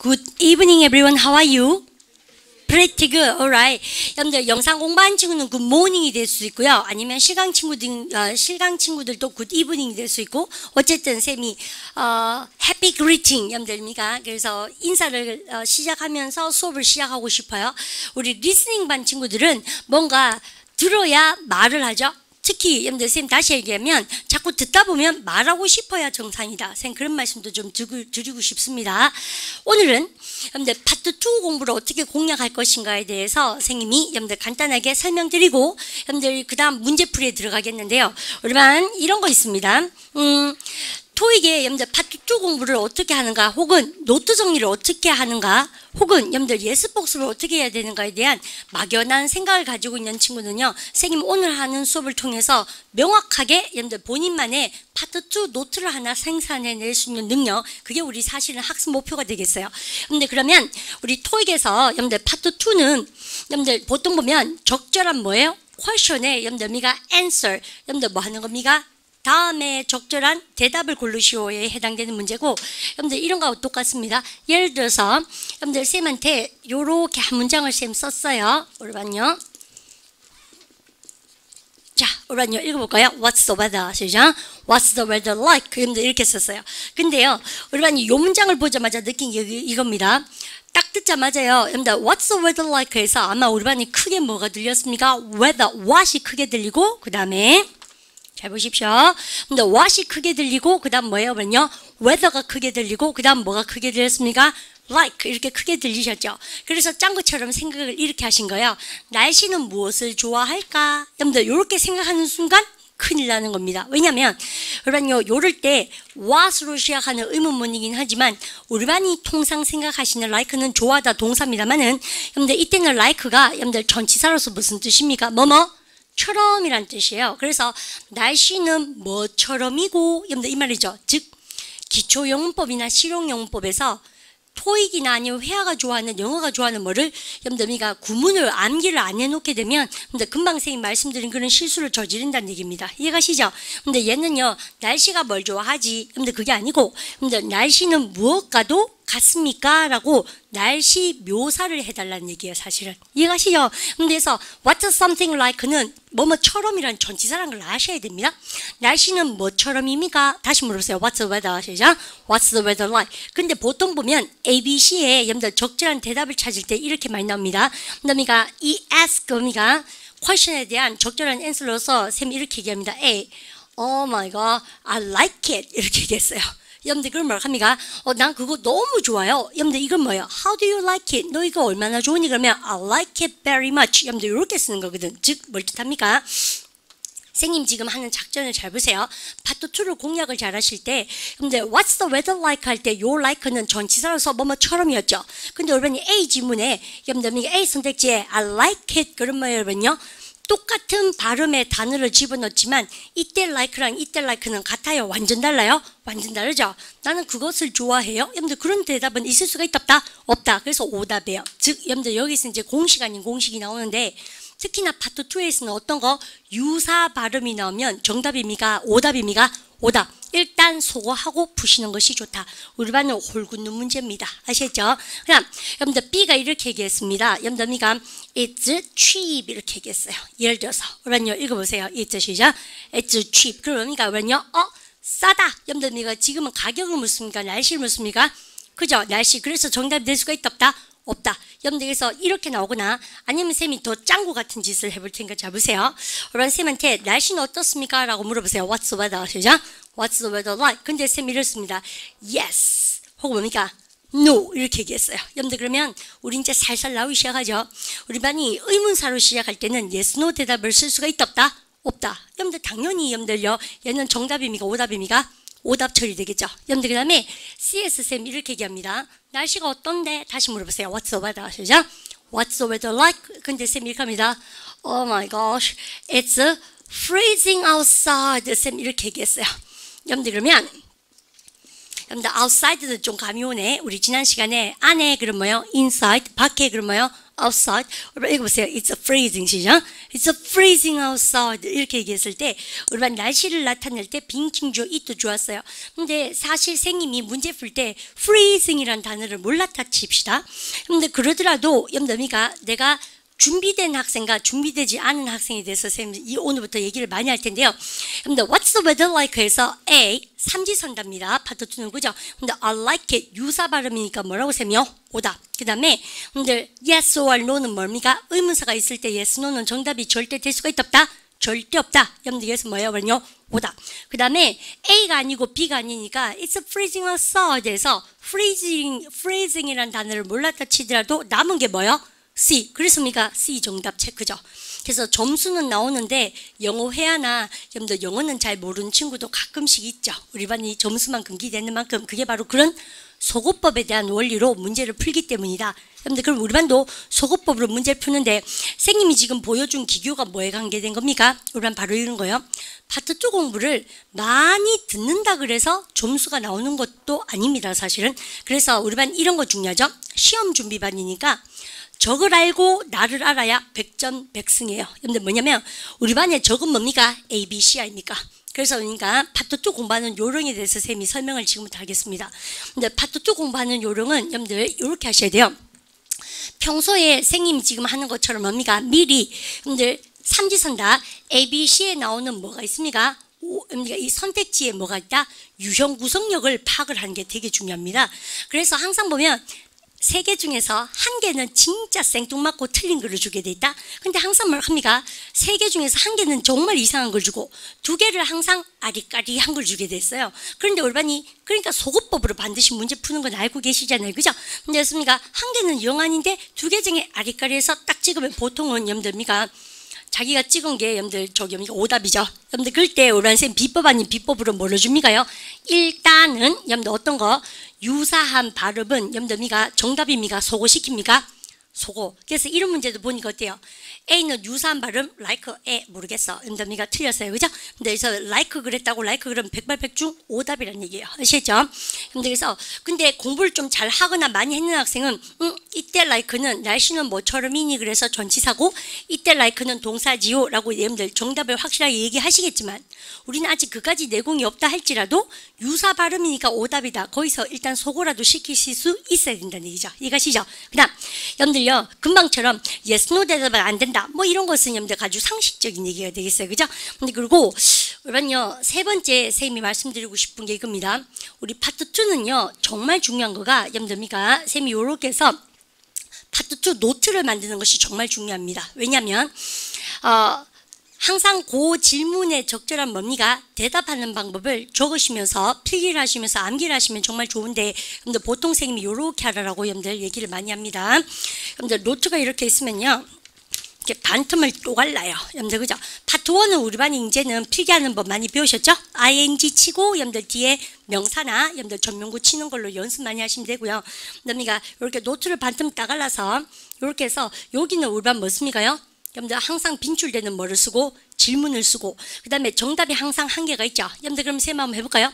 Good evening, everyone. How are you? Pretty good. Alright. 여러분들 영상 공부한 친구는 good morning이 될 수 있고요. 아니면 실강 친구들도 good evening이 될 수 있고, 어쨌든 쌤이 happy greeting 여러분들입니까? 그래서 인사를 시작하면서 수업을 시작하고 싶어요. 우리 리스닝 반 친구들은 뭔가 들어야 말을 하죠. 특히 여러분들 쌤 다시 얘기하면 자꾸 듣다 보면 말하고 싶어야 정상이다. 쌤 그런 말씀도 좀 드리고 싶습니다. 오늘은 여러분들 파트 2 공부를 어떻게 공략할 것인가에 대해서 선생님이 여러분들 간단하게 설명드리고 여러분들 그 다음 문제풀이에 들어가겠는데요. 우리만 이런 거 있습니다. 토익에 여러분들 파트 2 공부를 어떻게 하는가, 혹은 노트 정리를 어떻게 하는가, 혹은 여러분들 예습 복습을 어떻게 해야 되는가에 대한 막연한 생각을 가지고 있는 친구는요, 선생님 오늘 하는 수업을 통해서 명확하게 여러분들 본인만의 파트 2 노트를 하나 생산해낼 수 있는 능력, 그게 우리 사실은 학습 목표가 되겠어요. 근데 그러면 우리 토익에서 여러분들 파트 2는 여러분들 보통 보면 적절한 뭐예요? question에 여러분들 미가 answer, 여러분들 뭐 하는 겁니까? 다음에 적절한 대답을 고르시오에 해당되는 문제고, 여러분들 이런 거하고 똑같습니다. 예를 들어서 여러분들 쌤한테 요렇게 한 문장을 쌤 썼어요. 우리반요. 자, 우리반요 읽어볼까요? What's the weather? 시작. What's the weather like? 여러분들 이렇게 썼어요. 근데요, 우리반이 요 문장을 보자마자 느낀 게 이겁니다. 딱 듣자마자요, 여러분들 What's the weather like? 해서 아마 우리 반이 크게 뭐가 들렸습니까? Weather, what이 크게 들리고, 그 다음에 잘 보십시오. 근데 what이 크게 들리고, 그 다음 뭐예요? 그러면요, weather가 크게 들리고, 그 다음 뭐가 크게 들렸습니까? like 이렇게 크게 들리셨죠. 그래서 짠 것처럼 생각을 이렇게 하신 거예요. 날씨는 무엇을 좋아할까? 여러분들 이렇게 생각하는 순간 큰일 나는 겁니다. 왜냐하면 여러분요, 요럴 때 what으로 시작하는 의문문이긴 하지만 우리 반이 통상 생각하시는 like는 좋아하다 동사입니다만은, 여러분들 이때는 like가 여러분들 전치사로서 무슨 뜻입니까? 뭐뭐? 처럼이란 뜻이에요. 그래서 날씨는 뭐처럼이고, 여러분들 이 말이죠. 즉 기초영문법이나 실용영문법에서 토익이나 아니면 회화가 좋아하는, 영어가 좋아하는 뭐를 여러분들 우리가 구문을 암기를 안 해놓게 되면 여러분들 금방 선생님 말씀드린 그런 실수를 저지른다는 얘기입니다. 이해가시죠? 근데 얘는요, 날씨가 뭘 좋아하지? 여러분들 그게 아니고, 여러분들 날씨는 무엇과도 같습니까? 라고 날씨 묘사를 해달라는 얘기예요, 사실은. 이해가시죠? 그래서 What's something like는 뭐뭐처럼이란 전치사라는 걸 아셔야 됩니다. 날씨는 뭐처럼입니까? 다시 물어보세요. What's the weather? 시작. What's the weather like? 근데 보통 보면 ABC에 여러분들 적절한 대답을 찾을 때 이렇게 많이 나옵니다. 그러니까 이 ask가 question에 대한 적절한 answer로서 쌤이 이렇게 얘기합니다. A, oh my god, I like it. 이렇게 얘기했어요. 여러분들 그럼 뭐라 합니까? 난 그거 너무 좋아요. 여러분들 이건 뭐예요? How do you like it? 너 이거 얼마나 좋으니? 그러면 I like it very much. 여러분들 이렇게 쓰는 거거든. 즉 뭘 뜻합니까? 선생님 지금 하는 작전을 잘 보세요. 파트 2를 공략을 잘 하실 때, 근데 What's the weather like? 할 때 요 like는 전치사로서 뭐뭐처럼이었죠. 근데 여러분이 A 지문에 여러분들 A 선택지에 I like it 그런 뭐예요, 여러분요? 똑같은 발음의 단어를 집어넣지만 이때 like랑 이때 like는 같아요? 완전 달라요? 완전 다르죠? 나는 그것을 좋아해요? 여러분들 그런 대답은 있을 수가 있다 없다? 없다. 그래서 오답이에요. 즉 여러분들 여기서 이제 공식 아닌 공식이 나오는데, 특히나 파트 2에서는 어떤 거? 유사 발음이 나오면 정답입니까? 오답입니까? 오답. 일단 소거하고 푸시는 것이 좋다. 우리 반은 홀궂는 문제입니다. 아시겠죠? 그럼 여러분들 B가 이렇게 얘기했습니다. 여러분들 B가 It's cheap 이렇게 얘기했어요. 예를 들어서 우리는요, 읽어보세요. It's 시작. It's cheap. 그러니까 우리는요, 싸다. 여러분들 B가 지금은 가격을 묻습니까? 날씨를 묻습니까? 그죠? 날씨. 그래서 정답이 될 수가 있다 없다? 없다. 여러분들께서 이렇게 나오거나 아니면 쌤이 더 짱구 같은 짓을 해볼 테니까 잘 보세요. 여러분 쌤한테 날씨는 어떻습니까? 라고 물어보세요. What's the weather? 시작. What's the weather like? 근데 쌤이 이렇습니다. Yes. 혹은 뭡니까? No. 이렇게 얘기했어요. 여러분들 그러면 우리 이제 살살 나오기 시작하죠. 우리 반이 의문사로 시작할 때는 yes, no 대답을 쓸 수가 있다 없다? 없다. 여러분들 당연히 여러분들요, 얘는 정답입니까? 오답입니까? 오답 처리되겠죠. 여러분들 그 다음에 CS쌤 이렇게 얘기합니다. 날씨가 어떤데? 다시 물어보세요. What's the weather? 시작. What's the weather like? 근데 쌤 이렇게 합니다. Oh my gosh, it's freezing outside. 쌤 이렇게 얘기했어요. 여러분들 그러면 여러분들 outside는 좀 감이 오네. 우리 지난 시간에 안에 그럼 뭐요? inside, 밖에 그럼 뭐요? outside. 읽어보세요. It's freezing 시죠? It's freezing outside. 이렇게 얘기했을 때 우리가 날씨를 나타낼 때 빙칭조 it도 좋았어요. 근데 사실 선생님이 문제 풀 때 freezing이라는 단어를 몰랐다 칩시다. 근데 그러더라도 여러분들 내가 준비된 학생과 준비되지 않은 학생에 대해서 선생님이 오늘부터 얘기를 많이 할 텐데요. 근데 What's the weather like에서 A 삼지선답니다. 파트 2는 그죠? 근데 I like it 유사 발음이니까 뭐라고 쌤이요? 오답. 그 다음에 근데 yes or no는 뭡니까? 의문사가 있을 때 yes, no는 정답이 절대 될 수가 있다 없다? 절대 없다. 여러분들 여기서 뭐예요? 그러면요? 오답. 그 다음에 A가 아니고 B가 아니니까 It's freezing outside에서 freezing이라는 단어를 몰랐다 치더라도 남은 게 뭐예요? C. 그렇습니까? C 정답 체크죠. 그래서 점수는 나오는데 영어 회화나 여러분들 영어는 잘 모르는 친구도 가끔씩 있죠. 우리 반이 점수만큼 기대는 만큼 그게 바로 그런 소거법에 대한 원리로 문제를 풀기 때문이다. 여러분들 그럼 우리 반도 소거법으로 문제를 푸는데 선생님이 지금 보여준 기교가 뭐에 관계된 겁니까? 우리 반 바로 이런 거예요. 파트 2 공부를 많이 듣는다 그래서 점수가 나오는 것도 아닙니다. 사실은. 그래서 우리 반 이런 거 중요하죠. 시험 준비반이니까 적을 알고 나를 알아야 100점 100승이에요. 여러분들 뭐냐면 우리 반의 적은 뭡니까? A, B, C 아닙니까? 그래서 그러니까 파트 2 공부하는 요령에 대해서 쌤이 설명을 지금부터 하겠습니다. 근데 파트 2 공부하는 요령은 여러분들 이렇게 하셔야 돼요. 평소에 선생님이 지금 하는 것처럼 뭡니까? 미리 여러분들 삼지선다 A, B, C에 나오는 뭐가 있습니까? 이 선택지에 뭐가 있다? 유형 구성력을 파악을 하는 게 되게 중요합니다. 그래서 항상 보면 3개 중에서 한 개는 진짜 생뚱맞고 틀린 글을 주게 돼 있다. 근데 항상 뭘 합니까? 3개 중에서 한 개는 정말 이상한 걸 주고 2개를 항상 아리까리한 걸 주게 됐어요. 그런데 올반이 그러니까 소거법으로 반드시 문제 푸는 건 알고 계시잖아요. 그죠? 근데 였습니까? 한 개는 영 아닌데 2개 중에 아리까리해서 딱 찍으면 보통은 여러분들입니까? 자기가 찍은 게 여러분들 저기 오답이죠. 여러분들 그럴 때 우리 쌤 비법 아닌 비법으로 뭐를 줍니까요? 일단은 여러분들 어떤 거 유사한 발음은 여러분들 정답입니까? 소거시킵니까? 소거. 그래서 이런 문제도 보니까 어때요? A는 유사한 발음 like A 모르겠어. 여러분들 틀렸어요. 그죠? 근데 여기서 like 그랬다고 like 그러면 백발백중 오답이라는 얘기예요. 아시겠죠? 여러분들 그래서 근데 공부를 좀 잘 하거나 많이 했는 학생은 이때 like는 날씨는 뭐처럼이니 그래서 전치사고 이때 like는 동사지요 라고 여러분들 정답을 확실하게 얘기하시겠지만 우리는 아직 그까지 내공이 없다 할지라도 유사 발음이니까 오답이다. 거기서 일단 소거라도 시키실 수 있어야 된다는 얘기죠. 이해가시죠? 그 다음 여러분들요 금방처럼 yes, no 대답은 안 된다. 뭐 이런 것은 여러분들 아주 상식적인 얘기가 되겠어요. 그죠? 근데 그리고 여러분요 세 번째 선생님이 말씀드리고 싶은 게 이겁니다. 우리 파트 2는요 정말 중요한 거가 여러분들입니까? 선생님이 요렇게 해서 파트 2 노트를 만드는 것이 정말 중요합니다. 왜냐하면 항상 그 질문에 적절한 뭡니까? 대답하는 방법을 적으시면서 필기를 하시면서 암기를 하시면 정말 좋은데 여러분들 보통 선생님이 요렇게 하라고 여러분들 얘기를 많이 합니다. 여러분들 노트가 이렇게 있으면요 이렇게 반틈을 또 갈라요. 여러분들 그죠? 파트 1은 우리 반이 이제는 필기하는 법 많이 배우셨죠? ing 치고 여러분들 뒤에 명사나 여러분들 전명구 치는 걸로 연습 많이 하시면 되고요. 그러니까 이렇게 노트를 반틈 따갈라서 이렇게 해서 여기는 우리 반 뭐습니까요? 여러분들 항상 빈출되는 뭐를 쓰고 질문을 쓰고 그 다음에 정답이 항상 한 개가 있죠. 여러분들 그럼 세 한번 해볼까요?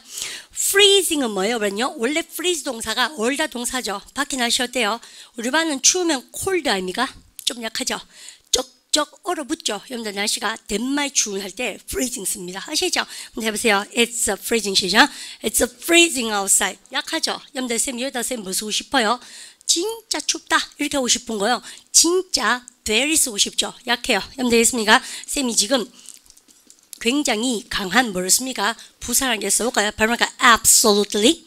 freezing은 뭐예요? 그러면요 원래 freeze 동사가 얼다 동사죠. 밖에 날씨 어때요? 우리 반은 추우면 cold 아닙니까? 좀 약하죠. 쩍쩍 얼어붙죠. 여러분들 날씨가 덴마이 추운 할 때 freezing 씁니다. 아시죠? 한번 해보세요. It's freezing 시죠? It's freezing outside. 약하죠? 여러분들 쌤 여기다 쌤 뭐 쓰고 싶어요? 진짜 춥다 이렇게 하고 싶은 거요. 진짜 very 쓰고 싶죠. 약해요. 여러분들 있습니까? 쌤이 지금 굉장히 강한 뭐를 씁니까? 부사라는 게 써볼까요? 발음할까? absolutely.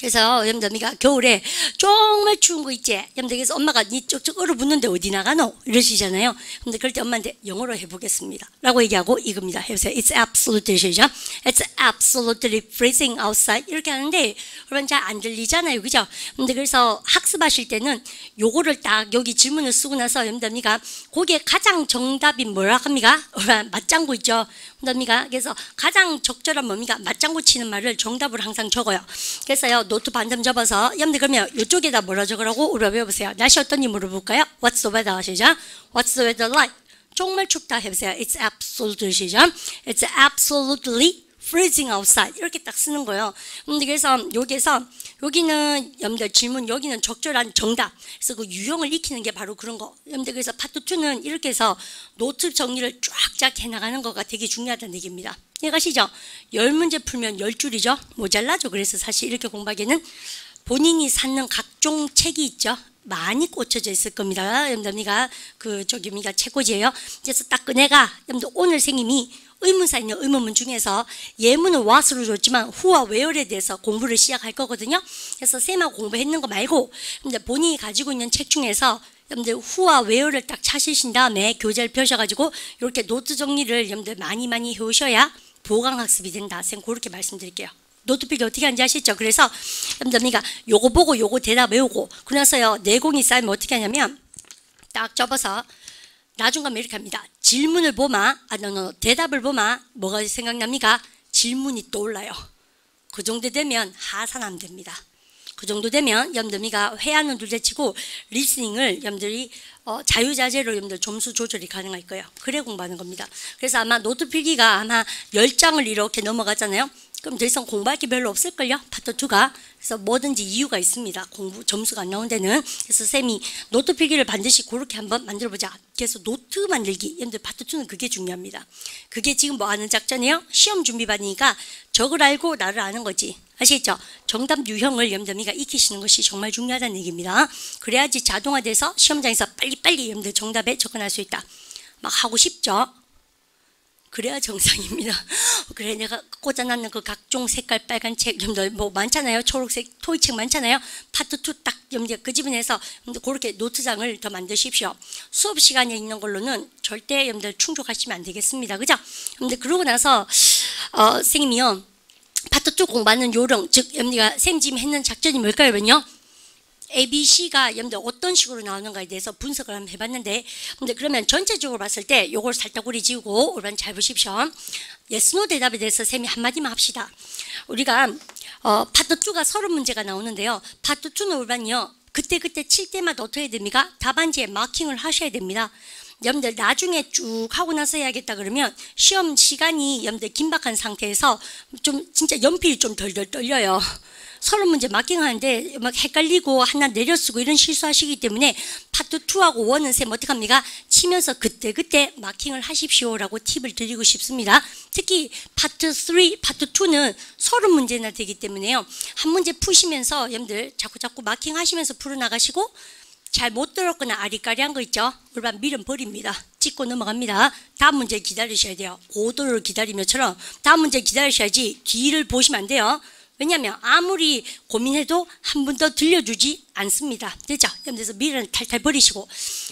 그래서 여러분들 겨울에 정말 추운 거 있지? 여러분들 그래서 엄마가 니 쪽쪽 얼어붙는데 어디 나가노? 이러시잖아요. 근데 그럴 때 엄마한테 영어로 해보겠습니다 라고 얘기하고 이겁니다. 해보세요. It's absolutely 시죠? It's absolutely freezing outside 이렇게 하는데 여러분 잘 안 들리잖아요. 그죠? 근데 그래서 학습하실 때는 요거를 딱 여기 질문을 쓰고 나서 여러분들 거기에 가장 정답인 뭐라 합니까? 맞장구 있죠? 여러분들 그래서 가장 적절한 뭡니까? 맞장구 치는 말을 정답으로 항상 적어요. 그래서요 노트 반점 접어서 여러분들 그러면 이쪽에다 뭐라 적으라고 우리 외워보세요. 날씨 어떠니 물어볼까요? What's the weather 시죠? What's the weather like? 정말 춥다 해보세요. It's absolutely 시죠? It's absolutely freezing outside 이렇게 딱 쓰는 거예요. 그래서 여기는 여러분들 질문, 여기는 적절한 정답. 그래서 그 유형을 익히는 게 바로 그런 거. 여러분들 그래서 파트 2는 이렇게 해서 노트 정리를 쫙쫙 해나가는 거가 되게 중요하다는 얘기입니다. 이해가시죠? 10문제 풀면 10줄이죠? 모자라죠. 그래서 사실 이렇게 공부하기에는 본인이 찾는 각종 책이 있죠. 많이 꽂혀져 있을 겁니다. 여러분들 우리가 책꽂이에요. 그래서 딱 꺼내가 여러분들 오늘 선생님이 의문사 있는 의문문 중에서 예문은 what으로 줬지만 who와 where에 대해서 공부를 시작할 거거든요. 그래서 쌤하고 공부했는 거 말고 본인이 가지고 있는 책 중에서 여러분들 who와 where를 딱 찾으신 다음에 교재를 펴셔가지고 이렇게 노트 정리를 여러분들 많이 해오셔야 보강학습이 된다. 쌤 그렇게 말씀드릴게요. 노트 필기 어떻게 하는지 아시죠? 그래서 여러분들 요거 보고 요거 대답 외우고 그러나서요 내공이 쌓이면 어떻게 하냐면 딱 접어서 나중 가면 이렇게 합니다. 질문을 보마, 대답을 보마, 뭐가 생각납니까? 질문이 떠올라요. 그 정도 되면 하산하면 됩니다. 그 정도 되면 여러분들 회화는 둘째치고 리스닝을 여러분들이 자유자재로 여러분들 점수 조절이 가능할 거예요. 그래 공부하는 겁니다. 그래서 아마 노트 필기가 아마 10장을 이렇게 넘어가잖아요. 그럼 더 이상 공부할 게 별로 없을걸요? 파트 2가. 그래서 뭐든지 이유가 있습니다. 공부 점수가 안 나온 데는. 그래서 쌤이 노트 필기를 반드시 그렇게 한번 만들어보자. 그래서 노트 만들기. 여러분들 파트 2는 그게 중요합니다. 그게 지금 뭐 하는 작전이에요? 시험 준비 받으니까 적을 알고 나를 아는 거지. 아시겠죠? 정답 유형을 여러분들 익히시는 것이 정말 중요하다는 얘기입니다. 그래야지 자동화돼서 시험장에서 빨리빨리 여러분들 정답에 접근할 수 있다. 막 하고 싶죠? 그래야 정상입니다. 그래 내가 꽂아놨는 그 각종 색깔 빨간 책 뭐 많잖아요. 초록색 토이책 많잖아요. 파트 2 딱 끄집어내서 그렇게 노트장을 더 만드십시오. 수업 시간에 있는 걸로는 절대 여러분들 충족하시면 안 되겠습니다. 그죠? 근데 그러고 나서 선생님이요 파트 2 공부하는 요령 즉 여러분들 쌤 지금 했는 작전이 뭘까요? 여러분요? ABC가 여러분들 어떤 식으로 나오는가에 대해서 분석을 한번 해봤는데 근데 그러면 전체적으로 봤을 때 요걸 살짝 우리 지우고 여러분 잘 보십시오. yes, no 대답에 대해서 쌤이 한마디만 합시다. 우리가 파트 2가 30문제가 나오는데요. 파트 2는 여러분요 그때 칠 때마다 어떻게 해야 됩니까? 답안지에 마킹을 하셔야 됩니다. 여러분들 나중에 쭉 하고 나서 해야겠다 그러면 시험 시간이 여러분들 긴박한 상태에서 좀 진짜 연필이 좀 덜덜 떨려요. 30문제 마킹하는데 막 헷갈리고 하나 내려쓰고 이런 실수하시기 때문에 파트 2하고 1은 쌤 어떻게 합니까? 치면서 그때 마킹을 하십시오라고 팁을 드리고 싶습니다. 특히 파트 3, 파트 2는 30문제나 되기 때문에요. 한 문제 푸시면서 여러분들 자꾸 마킹하시면서 풀어나가시고 잘 못 들었거나 아리까리한 거 있죠? 일반 밀은 버립니다. 찍고 넘어갑니다. 다음 문제 기다리셔야 돼요. 고도를 기다리며처럼 다음 문제 기다리셔야지 뒤를 보시면 안 돼요. 왜냐하면 아무리 고민해도 한 번 더 들려주지 않습니다. 됐죠? 그래서 미래는 탈탈 버리시고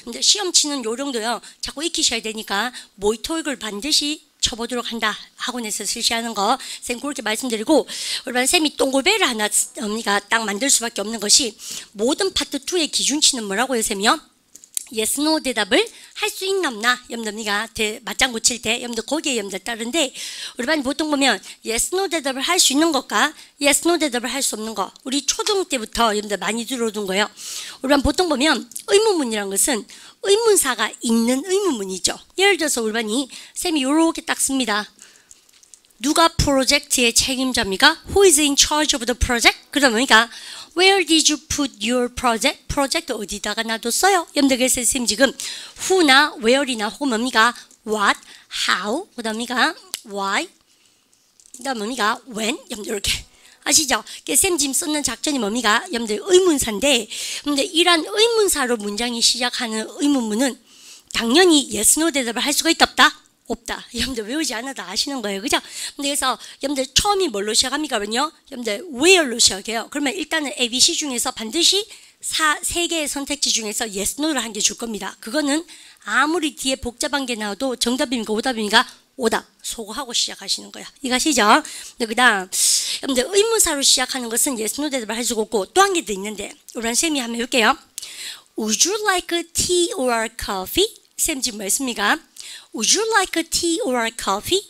근데 시험 치는 요령도요. 자꾸 익히셔야 되니까 모의토익을 반드시 쳐보도록 한다. 학원에서 실시하는 거 쌤 그렇게 말씀드리고 일반 쌤이 동글벨을 하나 딱 만들 수밖에 없는 것이 모든 파트 2의 기준치는 뭐라고요 쌤이요? yes, no 대답을 할 수 있나 없나 여러분들 맞장구 칠 때 여러분들 거기에 여러분들 따른데 우리 반이 보통 보면 yes, no 대답을 할 수 있는 것과 yes, no 대답을 할 수 없는 것 우리 초등 때부터 여러분들 많이 들어오던 거예요. 우리 반 보통 보면 의문문이라는 것은 의문사가 있는 의문문이죠. 예를 들어서 우리 반이 쌤이 요렇게 딱 씁니다. 누가 프로젝트의 책임자입니까? Who is in charge of the project? 그러니까 Where did you put your project? 프로젝트 어디다가 놔뒀어요? 여러분들 그래서 선생님 지금 who나 where이나 혹은 뭡니까? What, how, 그 다음이가 why, 그 다음 뭡니까? when, 여러분들 이렇게 아시죠? 쌤 지금 쓰는 작전이 뭡니까? 여러분들 의문사인데 근데 이런 의문사로 문장이 시작하는 의문문은 당연히 yes, no 대답을 할 수가 있다 없다? 없다. 여러분들 외우지 않아도 아시는 거예요. 그죠? 그래서 여러분들 처음이 뭘로 시작합니까? 그러면요. 여러분들 where로 시작해요. 그러면 일단은 ABC 중에서 반드시 3개의 선택지 중에서 yes, no를 한 개 줄 겁니다. 그거는 아무리 뒤에 복잡한 게 나와도 정답입니까? 오답입니까? 오답. 소거하고 시작하시는 거야. 이거 아시죠? 그 다음 여러분들 의문사로 시작하는 것은 yes, no 대답을 할 수가 없고 또 한 개 더 있는데 우리 쌤이 한번 해볼게요. Would you like a tea or coffee? 쌤 지금 뭐 했습니까? Would you like a tea or coffee?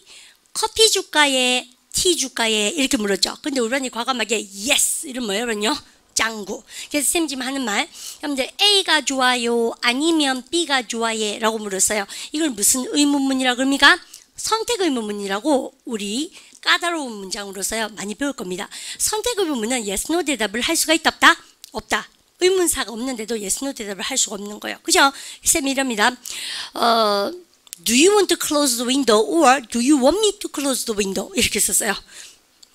커피 줄까요? 티 줄까요? 이렇게 물었죠. 근데 우리는 과감하게 yes 이런 뭐예요? 그러면요? 짱구. 그래서 쌤 지금 하는 말 여러분들 A가 좋아요? 아니면 B가 좋아요? 라고 물었어요. 이걸 무슨 의문문이라고 그럽니까? 선택 의문문이라고 우리 까다로운 문장으로서요 많이 배울 겁니다. 선택 의문문은 yes, no 대답을 할 수가 있다 없다? 없다. 의문사가 없는데도 yes, no 대답을 할 수가 없는 거예요. 그죠? 쌤이 이럽니다. Do you want to close the window or do you want me to close the window? 이렇게 썼어요.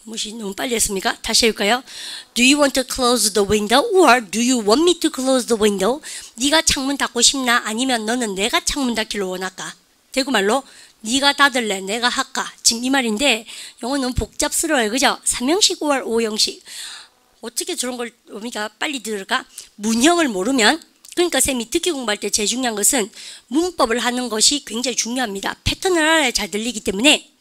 무시 너무 빨리 했습니까? 다시 해볼까요? Do you want to close the window or do you want me to close the window? 네가 창문 닫고 싶나? 아니면 너는 내가 창문 닫기를 원할까? 대구말로 네가 닫을래? 내가 할까? 지금 이 말인데 영어 너무 복잡스러워요. 그죠? 3형식 5월 5형식. 어떻게 저런 걸 우리가 빨리 들을까? 문형을 모르면 그러니까 쌤이 듣기 공부할 때 제일 중요한 것은 문법을 하는 것이 굉장히 중요합니다. 패턴을 알아야 잘 들리기 때문에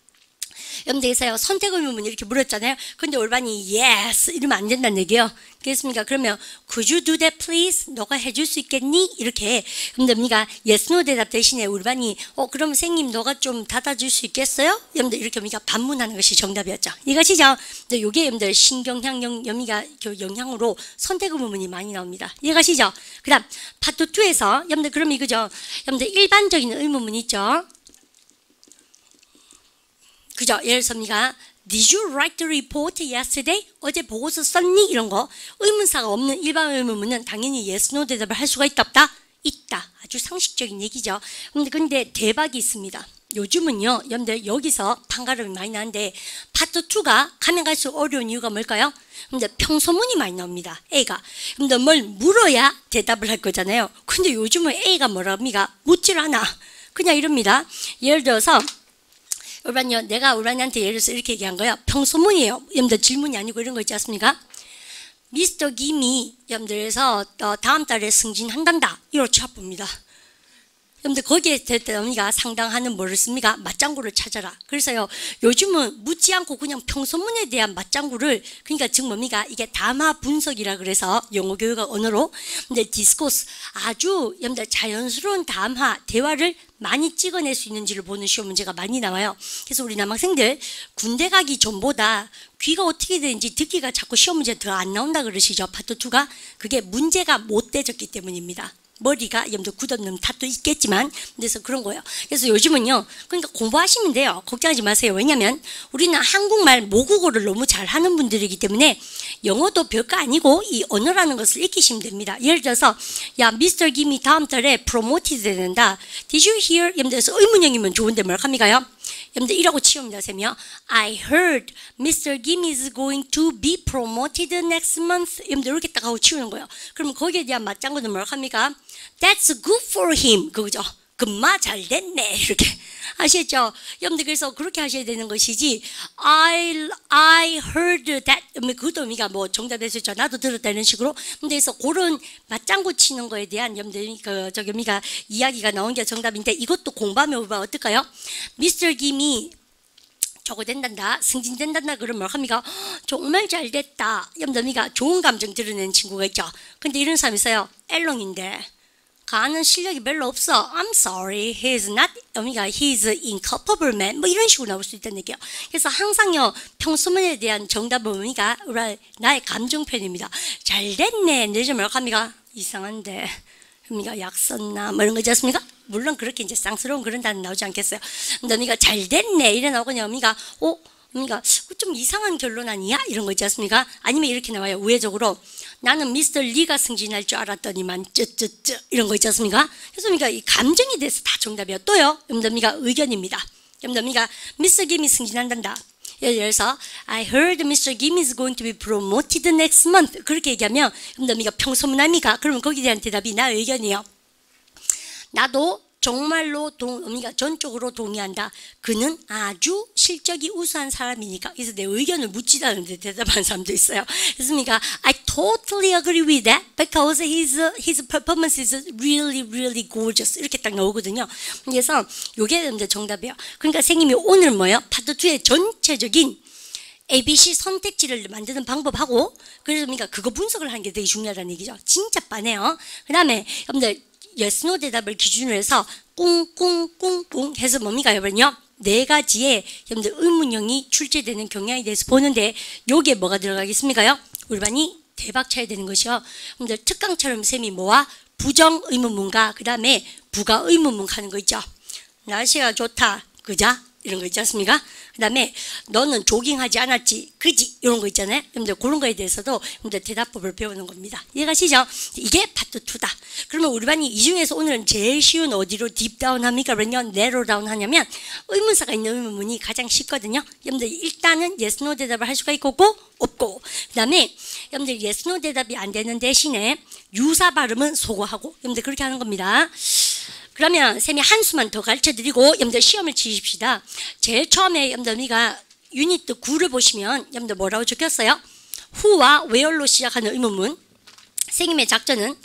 여러분들께서요 선택 의문문 이렇게 물었잖아요. 근데 올바니 yes 이러면 안 된다는 얘기예요. 그렇습니까? 그러면 could you do that please? 너가 해줄 수 있겠니? 이렇게 여러분들 우리가 yes no 대답 대신에 올바니 그럼 선생님 너가 좀 닫아줄 수 있겠어요? 여러분들 이렇게 우리가 반문하는 것이 정답이었죠. 이해가시죠? 근데 요게 여러분들 신경향 여미가 영향으로 선택 의문문이 많이 나옵니다. 이해가시죠? 그 다음 파트 2에서 여러분들 그럼 이거죠. 여러분들 일반적인 의문문 있죠? 그죠? 예를 들어서 우리가 Did you write the report yesterday? 어제 보고서 썼니? 이런 거 의문사가 없는 일반 의문문은 당연히 yes, no 대답을 할 수가 있다 없다? 있다. 아주 상식적인 얘기죠. 근데 대박이 있습니다. 요즘은요 여러분들 여기서 판가름이 많이 나는데 파트 2가 가면 갈수록 어려운 이유가 뭘까요? 근데 평소문이 많이 나옵니다. A가 근데 뭘 물어야 대답을 할 거잖아요. 근데 요즘은 A가 뭐랍니까? 묻질 않아. 그냥 이럽니다. 예를 들어서 올바니요, 내가 올바니한테 예를 들어서 이렇게 얘기한 거예요. 평소문이에요. 여러분들 질문이 아니고 이런 거 있지 않습니까? 미스터 김이 여러분들에서 다음 달에 승진한단다. 이렇게 봅니다. 여러분들 거기에 우리가 상당하는 뭐를 씁니까? 맞장구를 찾아라. 그래서요 요즘은 묻지 않고 그냥 평소문에 대한 맞장구를 그러니까 지금 뭡니까? 이게 담화 분석이라 그래서 영어 교육 언어로 근데 디스코스 아주 여러분들 자연스러운 담화 대화를 많이 찍어낼 수 있는지를 보는 시험 문제가 많이 나와요. 그래서 우리 남학생들 군대 가기 전보다 귀가 어떻게 되는지 듣기가 자꾸 시험 문제 더 안 나온다 그러시죠. 파트 2가 그게 문제가 못 대졌기 때문입니다. 머리가 여러분들 굳었는 탓도 있겠지만 그래서 그런 거예요. 그래서 요즘은요 그러니까 공부하시면 돼요. 걱정하지 마세요. 왜냐하면 우리는 한국말 모국어를 너무 잘하는 분들이기 때문에 영어도 별거 아니고 이 언어라는 것을 익히시면 됩니다. 예를 들어서 야 미스터 김이 다음 달에 프로모티드 된다. Did you hear? 여러분들에서 의문형이면 좋은데 뭘 합니까요? 여러분들 이라고 치웁니다. 쌤이요. I heard Mr. Kim is going to be promoted next month. 여러분들 이렇게 딱 하고 치우는 거예요. 그러면 거기에 대한 맞장구는 뭘 합니까? That's good for him. 그거죠. 금마 잘 됐네. 이렇게 아시겠죠? 여러분들 그래서 그렇게 하셔야 되는 것이지 I heard that 그것도 의미가 뭐 정답했었죠. 나도 들었다 이런 식으로. 근데 그래서 그런 맞장구 치는 거에 대한 여러분들 저기 의미가 이야기가 나온 게 정답인데 이것도 공부하면 어떨까요? 미스터 김이 저거 된단다 승진된단다 그러면 뭘 합니까? 정말 잘 됐다. 여러분들 좋은 감정 드러내는 친구가 있죠. 근데 이런 사람이 있어요. 엘롱인데 가는 실력이 별로 없어. I'm sorry, he's not, he's incapable man. 뭐 이런 식으로 나올 수 있다는 얘기예요. 그래서 항상요 평소문에 대한 정답은 나의 감정 표현입니다. 잘 됐네. 내좀 뭐라고 합니까? 이상한데. 약 썼나? 뭐 이런 거 있지 않습니까? 물론 그렇게 이제 쌍스러운 그런 단어 나오지 않겠어요. 근데 잘 됐네. 이래 나오거든요. 좀 이상한 결론 아니야? 이런 거 있지 않습니까? 아니면 이렇게 나와요. 우회적으로 나는 미스터 리가 승진할 줄 알았더니만 쯧쯧쯧 이런 거 있지 않습니까? 그래서 이 감정에 대해서 다 정답이에요. 또요. 의견입니다. 미스터 김이 승진한단다. 예를 들어서 I heard Mr. Kim is going to be promoted next month. 그렇게 얘기하면 평소문 아닙니까? 그러면 거기에 대한 대답이 나 의견이에요. 나도 정말로 전적으로 동의한다. 그는 아주 실적이 우수한 사람이니까. 그래서 내 의견을 묻지도 않는데 대답하는 사람도 있어요. 그렇습니까? I totally agree with that because his performance is really gorgeous. 이렇게 딱 나오거든요. 그래서 이게 정답이에요. 그러니까 선생님이 오늘 뭐예요? 파트 2의 전체적인 ABC 선택지를 만드는 방법하고 그래서 그거 분석을 하는 게 되게 중요하다는 얘기죠. 진짜 빠네요. 그 다음에 여러분들 yes, no 대답을 기준으로 해서 꿍꿍꿍꿍 해서 여러분요? 4가지의 여러분들 의문형이 출제되는 경향에 대해서 보는데 요게 뭐가 들어가겠습니까요? 우리반이 대박 쳐야 되는 것이요. 여러분들 특강처럼 쌤이 뭐와 부정 의문문과 그 다음에 부가 의문문 하는 거 있죠. 날씨가 좋다. 그자? 이런 거 있지 않습니까? 그 다음에 너는 조깅하지 않았지, 그지? 이런 거 있잖아요. 여러분들 그런 거에 대해서도 여러분들 대답법을 배우는 겁니다. 이해가시죠? 이게 파트 2다. 그러면 우리 반이 이 중에서 오늘은 제일 쉬운 어디로 딥다운 합니까? 그러면 내로다운 하냐면 의문사가 있는 의문문이 가장 쉽거든요. 여러분들 일단은 yes, no 대답을 할 수가 있고 없고, 그 다음에 여러분들 yes, no 대답이 안 되는 대신에 유사 발음은 소거하고, 여러분들 그렇게 하는 겁니다. 그러면 쌤이 한 수만 더 가르쳐드리고 여러분들 시험을 치십시다. 제일 처음에 여러분들 우리가 유니트 9를 보시면 여러분들 뭐라고 적혔어요? who와 where로 시작하는 의문문. 선생님의 작전은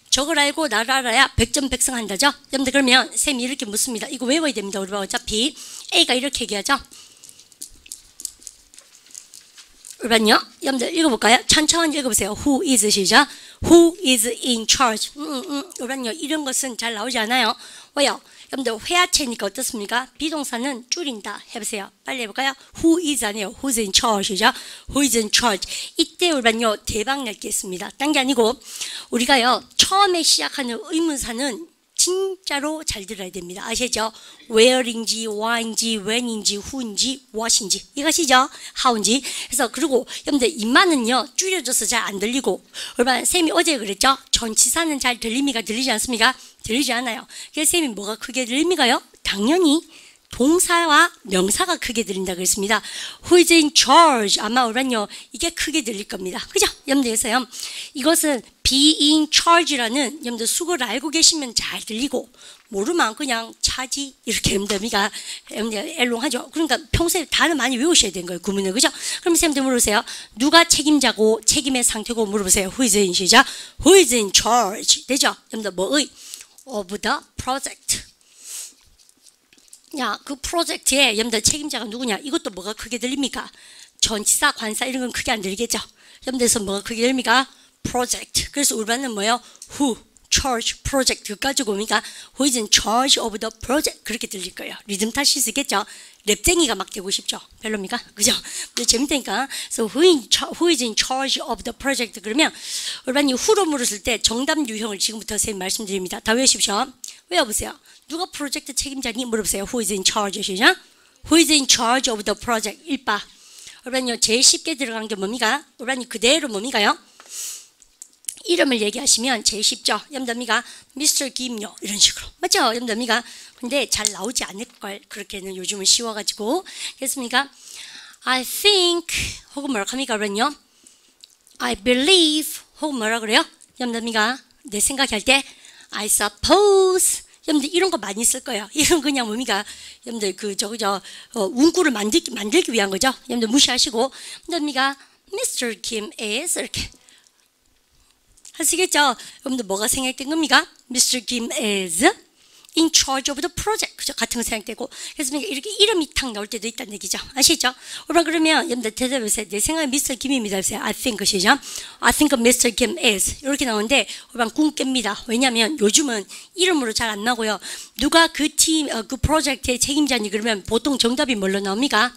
저걸 알고 나를 알아야 100점 백승한다죠. 여러분들 그러면 쌤이 이렇게 묻습니다. 이거 외워야 됩니다. 우리 어차피 A가 이렇게 얘기하죠. 그러면요, 여러분들 읽어볼까요? 천천히 읽어보세요. Who is 시작. Who is in charge? 그러면요, 이런 것은 잘 나오지 않아요. 왜요? 여러분들 회화체니까 어떻습니까? 비동사는 줄인다. 해보세요. 빨리 해볼까요? Who is 아니에요. Who's in charge 시작. Who is in charge? 이때 우리는요, 대박 낼 게 있습니다. 딴 게 아니고 우리가요, 처음에 시작하는 의문사는 진짜로 잘 들어야 됩니다. 아시죠? where인지, why인지, when인지, who인지, what인지, 이것이죠? how인지. 그래서 그리고 여러분들 입만은요 줄여져서 잘 안 들리고, 얼마나 쌤이 어제 그랬죠? 전치사는 잘 들립니까? 들리지 않습니까? 들리지 않아요. 그래서 쌤이 뭐가 크게 들립니까요? 당연히 동사와 명사가 크게 들린다 그랬습니다. Who is in charge? 아마 오란요 이게 크게 들릴 겁니다. 그죠? 여러분들에서요 이것은 be in charge라는 여러분들 수거를 알고 계시면 잘 들리고, 모르면 그냥 차지 이렇게 여러분들이가 엘롱하죠. 그러니까 평소에 단어 많이 외우셔야 되는 거예요. 구문을. 그죠? 그럼 쌤들 물으세요. 누가 책임자고 책임의 상태고 물어보세요. Who is in 시작. Who is in charge? 되죠? 여러분들 뭐의? Of the project. 야, 그 프로젝트에 여러분들 책임자가 누구냐? 이것도 뭐가 크게 들립니까? 전치사, 관사 이런 건 크게 안 들리겠죠? 여러분들에서 뭐가 크게 들립니까? 프로젝트. 그래서 우리반은 뭐예요? Who, charge, project 그 가지고 오니까 Who is in charge of the project 그렇게 들릴 거예요. 리듬 타실 수 있겠죠? 랩쟁이가 막 되고 싶죠? 별로입니까? 그죠? 근데 재밌다니까. So who is in charge of the project 그러면 우리반이 who로 물었을 때 정답 유형을 지금부터 선생님 말씀드립니다. 다 외우십시오. 외워보세요. 누가 프로젝트 책임자니? 물어보세요. Who is in charge? 시작. Who is in charge of the project? 1바. 여러분요, 제일 쉽게 들어간 게 뭡니까? 여러분이 그대로 뭡니까요? 이름을 얘기하시면 제일 쉽죠. 여러분들미가 Mr. 김요 이런 식으로. 맞죠? 여러분들미가. 근데 잘 나오지 않을 걸. 그렇게는 요즘은 쉬워가지고. 그렇습니까? I think 혹은 뭐라고 합니까? 여러분요. I believe 혹은 뭐라 그래요? 여러분들미가 내 생각할 때 I suppose. 여러분들 이런 거 많이 쓸 거예요. 이런 그냥 뭡니까? 여러분들 문구를 만들기 위한 거죠. 여러분들 무시하시고, 여러분들미가 Mr. Kim is 이렇게 하시겠죠? 여러분들 뭐가 생각된 겁니까? Mr. Kim is in charge of the project. 그죠? 같은 거 생각되고. 그래서 이렇게 이름이 탁 나올 때도 있다는 얘기죠. 아시죠? 그러면 여러분들 대답해보세요. 내 생각은 Mr. Kim입니다. I think 시죠. I think Mr. Kim is. 이렇게 나오는데 여러분 궁 깹니다. 왜냐하면 요즘은 이름으로 잘 안 나고요. 누가 그 팀, 그 프로젝트의 책임자니 그러면 보통 정답이 뭘로 나옵니까?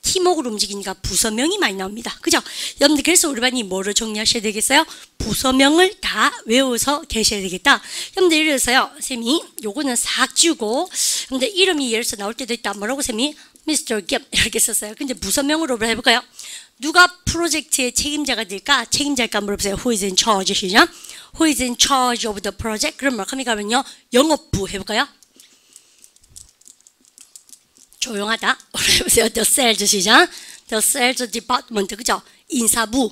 팀워크로 움직이니까 부서명이 많이 나옵니다. 그죠? 여러분들 그래서 우리 반이 뭐를 정리하셔야 되겠어요? 부서명을 다 외워서 계셔야 되겠다. 여러분들 예를 들어서요. 쌤이 요거는 싹 지우고, 근데 이름이 예를 들어서 나올 때도 있다. 뭐라고 쌤이? Mr. Kim 이렇게 썼어요. 근데 부서명으로 해볼까요? 누가 프로젝트의 책임자가 될까? 책임자일까 물어보세요. Who is in charge? 시작. Who is in charge of the project? 그럼 뭐라고 하면요? 영업부 해볼까요? 조용하다. 해보세요. The sales 시작. The sales department. 그죠? 인사부.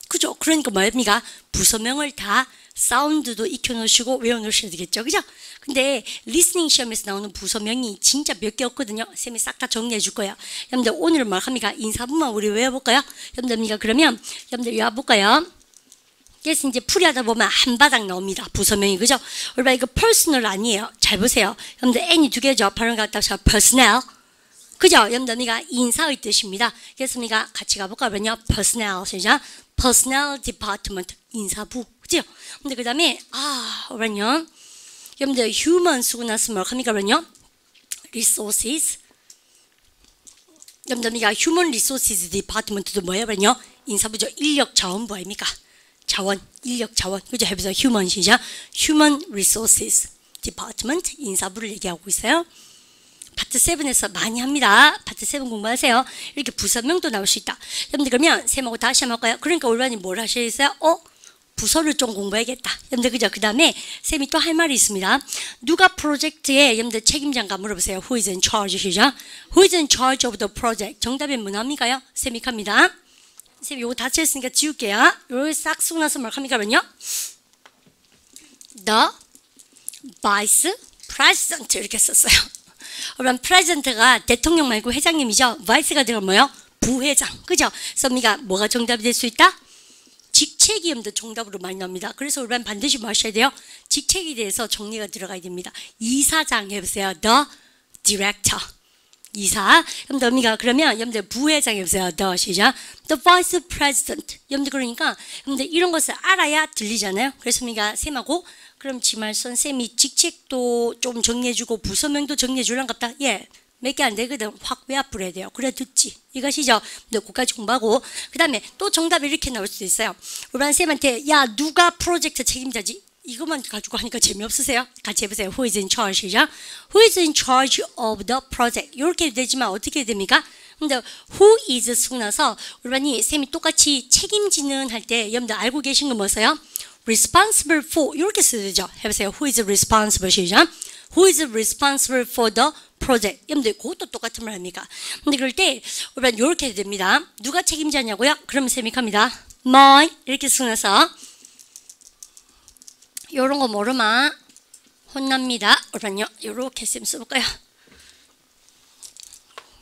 그죠? 그러니까 뭐입니까? 부서명을 다 사운드도 익혀놓으시고 외워놓으셔야 되겠죠. 그죠? 근데 리스닝 시험에서 나오는 부서명이 진짜 몇 개 없거든요. 쌤이 싹 다 정리해 줄 거예요. 여러분들 오늘은 뭐 합니까? 인사부만 우리 외워볼까요? 여러분들 그러면 여러분들 외워볼까요? 그래서 이제 풀이하다 보면 한 바닥 나옵니다. 부서명이. 그죠? 여러분 이거 personal 아니에요. 잘 보세요. 여러분들 N이 두 개죠. 발음 갖다 서 personnel. 그죠? 여러분들 인사의 뜻입니다. 그래서 우리가 같이 가볼까 그러면요. personnel 시작. personnel department. 인사부. 그죠? 근데 그 다음에 그러면요. 여러분들 human 쓰고 나서 뭐라고 합니까 그러면요. resources. 여러분들 human resources department도 뭐예요 그러면요. 인사부죠. 인력 자원부 아닙니까? 자원, 인력 자원. 그죠? 해보세요. human 시작. human resources department 인사부를 얘기하고 있어요. 파트 7에서 많이 합니다. 파트 7 공부하세요. 이렇게 부서명도 나올 수 있다. 여러분들 그러면 쌤하고 다시 한번 할까요? 그러니까 올반이 뭘 하셔야겠어요? 부서를 좀 공부해야겠다. 여러분들 그죠? 그 다음에 쌤이 또 할 말이 있습니다. 누가 프로젝트의 여러분들 책임자인가 물어보세요. Who is in charge? 시죠? Who is in charge of the project? 정답이 뭐합니까요? 쌤이 갑니다. 쌤이 요거 다 쳤으니까 지울게요. 요거 싹 쓰고 나서 뭘 합니까? 그러면요. The Vice President 이렇게 썼어요. 그럼 President가 대통령 말고 회장님이죠. Vice가 들어가면 뭐요? 부회장. 그죠? 쌤이가 뭐가 정답이 될 수 있다? 직책이 여러분들 정답으로 많이 나옵니다. 그래서 우리는 반드시 뭐 하셔야 돼요? 직책에 대해서 정리가 들어가야 됩니다. 이사장 해보세요. The Director. 이사. 여러분들 의미가 그러면 여러분들 부회장 해보세요. The 시작. The Vice President. 여러분들 그러니까 여러분들 이런 것을 알아야 들리잖아요. 그래서 우리가 쌤하고 그럼 지말선 쌤이 직책도 좀 정리해주고 부서명도 정리해주란갑다. 예. 몇 개 안 되거든. 확 외압을 해야 돼요. 그래 듣지. 이것이죠. 근데 그까지 공부하고 그 다음에 또 정답이 이렇게 나올 수도 있어요. 우리 쌤한테 야 누가 프로젝트 책임자지? 이것만 가지고 하니까 재미없으세요? 같이 해보세요. Who is in charge이죠? Who is in charge of the project? 이렇게 되지만 어떻게 됩니까? 근데 who is 쓰고 나서 우리 쌤이 똑같이 책임지는 할 때 여러분들 알고 계신 거 뭐세요? responsible for 이렇게 쓰죠. 해보세요. Who is responsible 시죠? Who is responsible for the project? 여러분들 그것도 똑같은 말 합니까? 근데 그럴 때 우리가 이렇게 됩니다. 누가 책임자냐고요? 그러면 쌤이 갑니다. my 이렇게 쓰면서 요런 거 모르면 혼납니다. 우리는요 이렇게 쌤 써볼까요?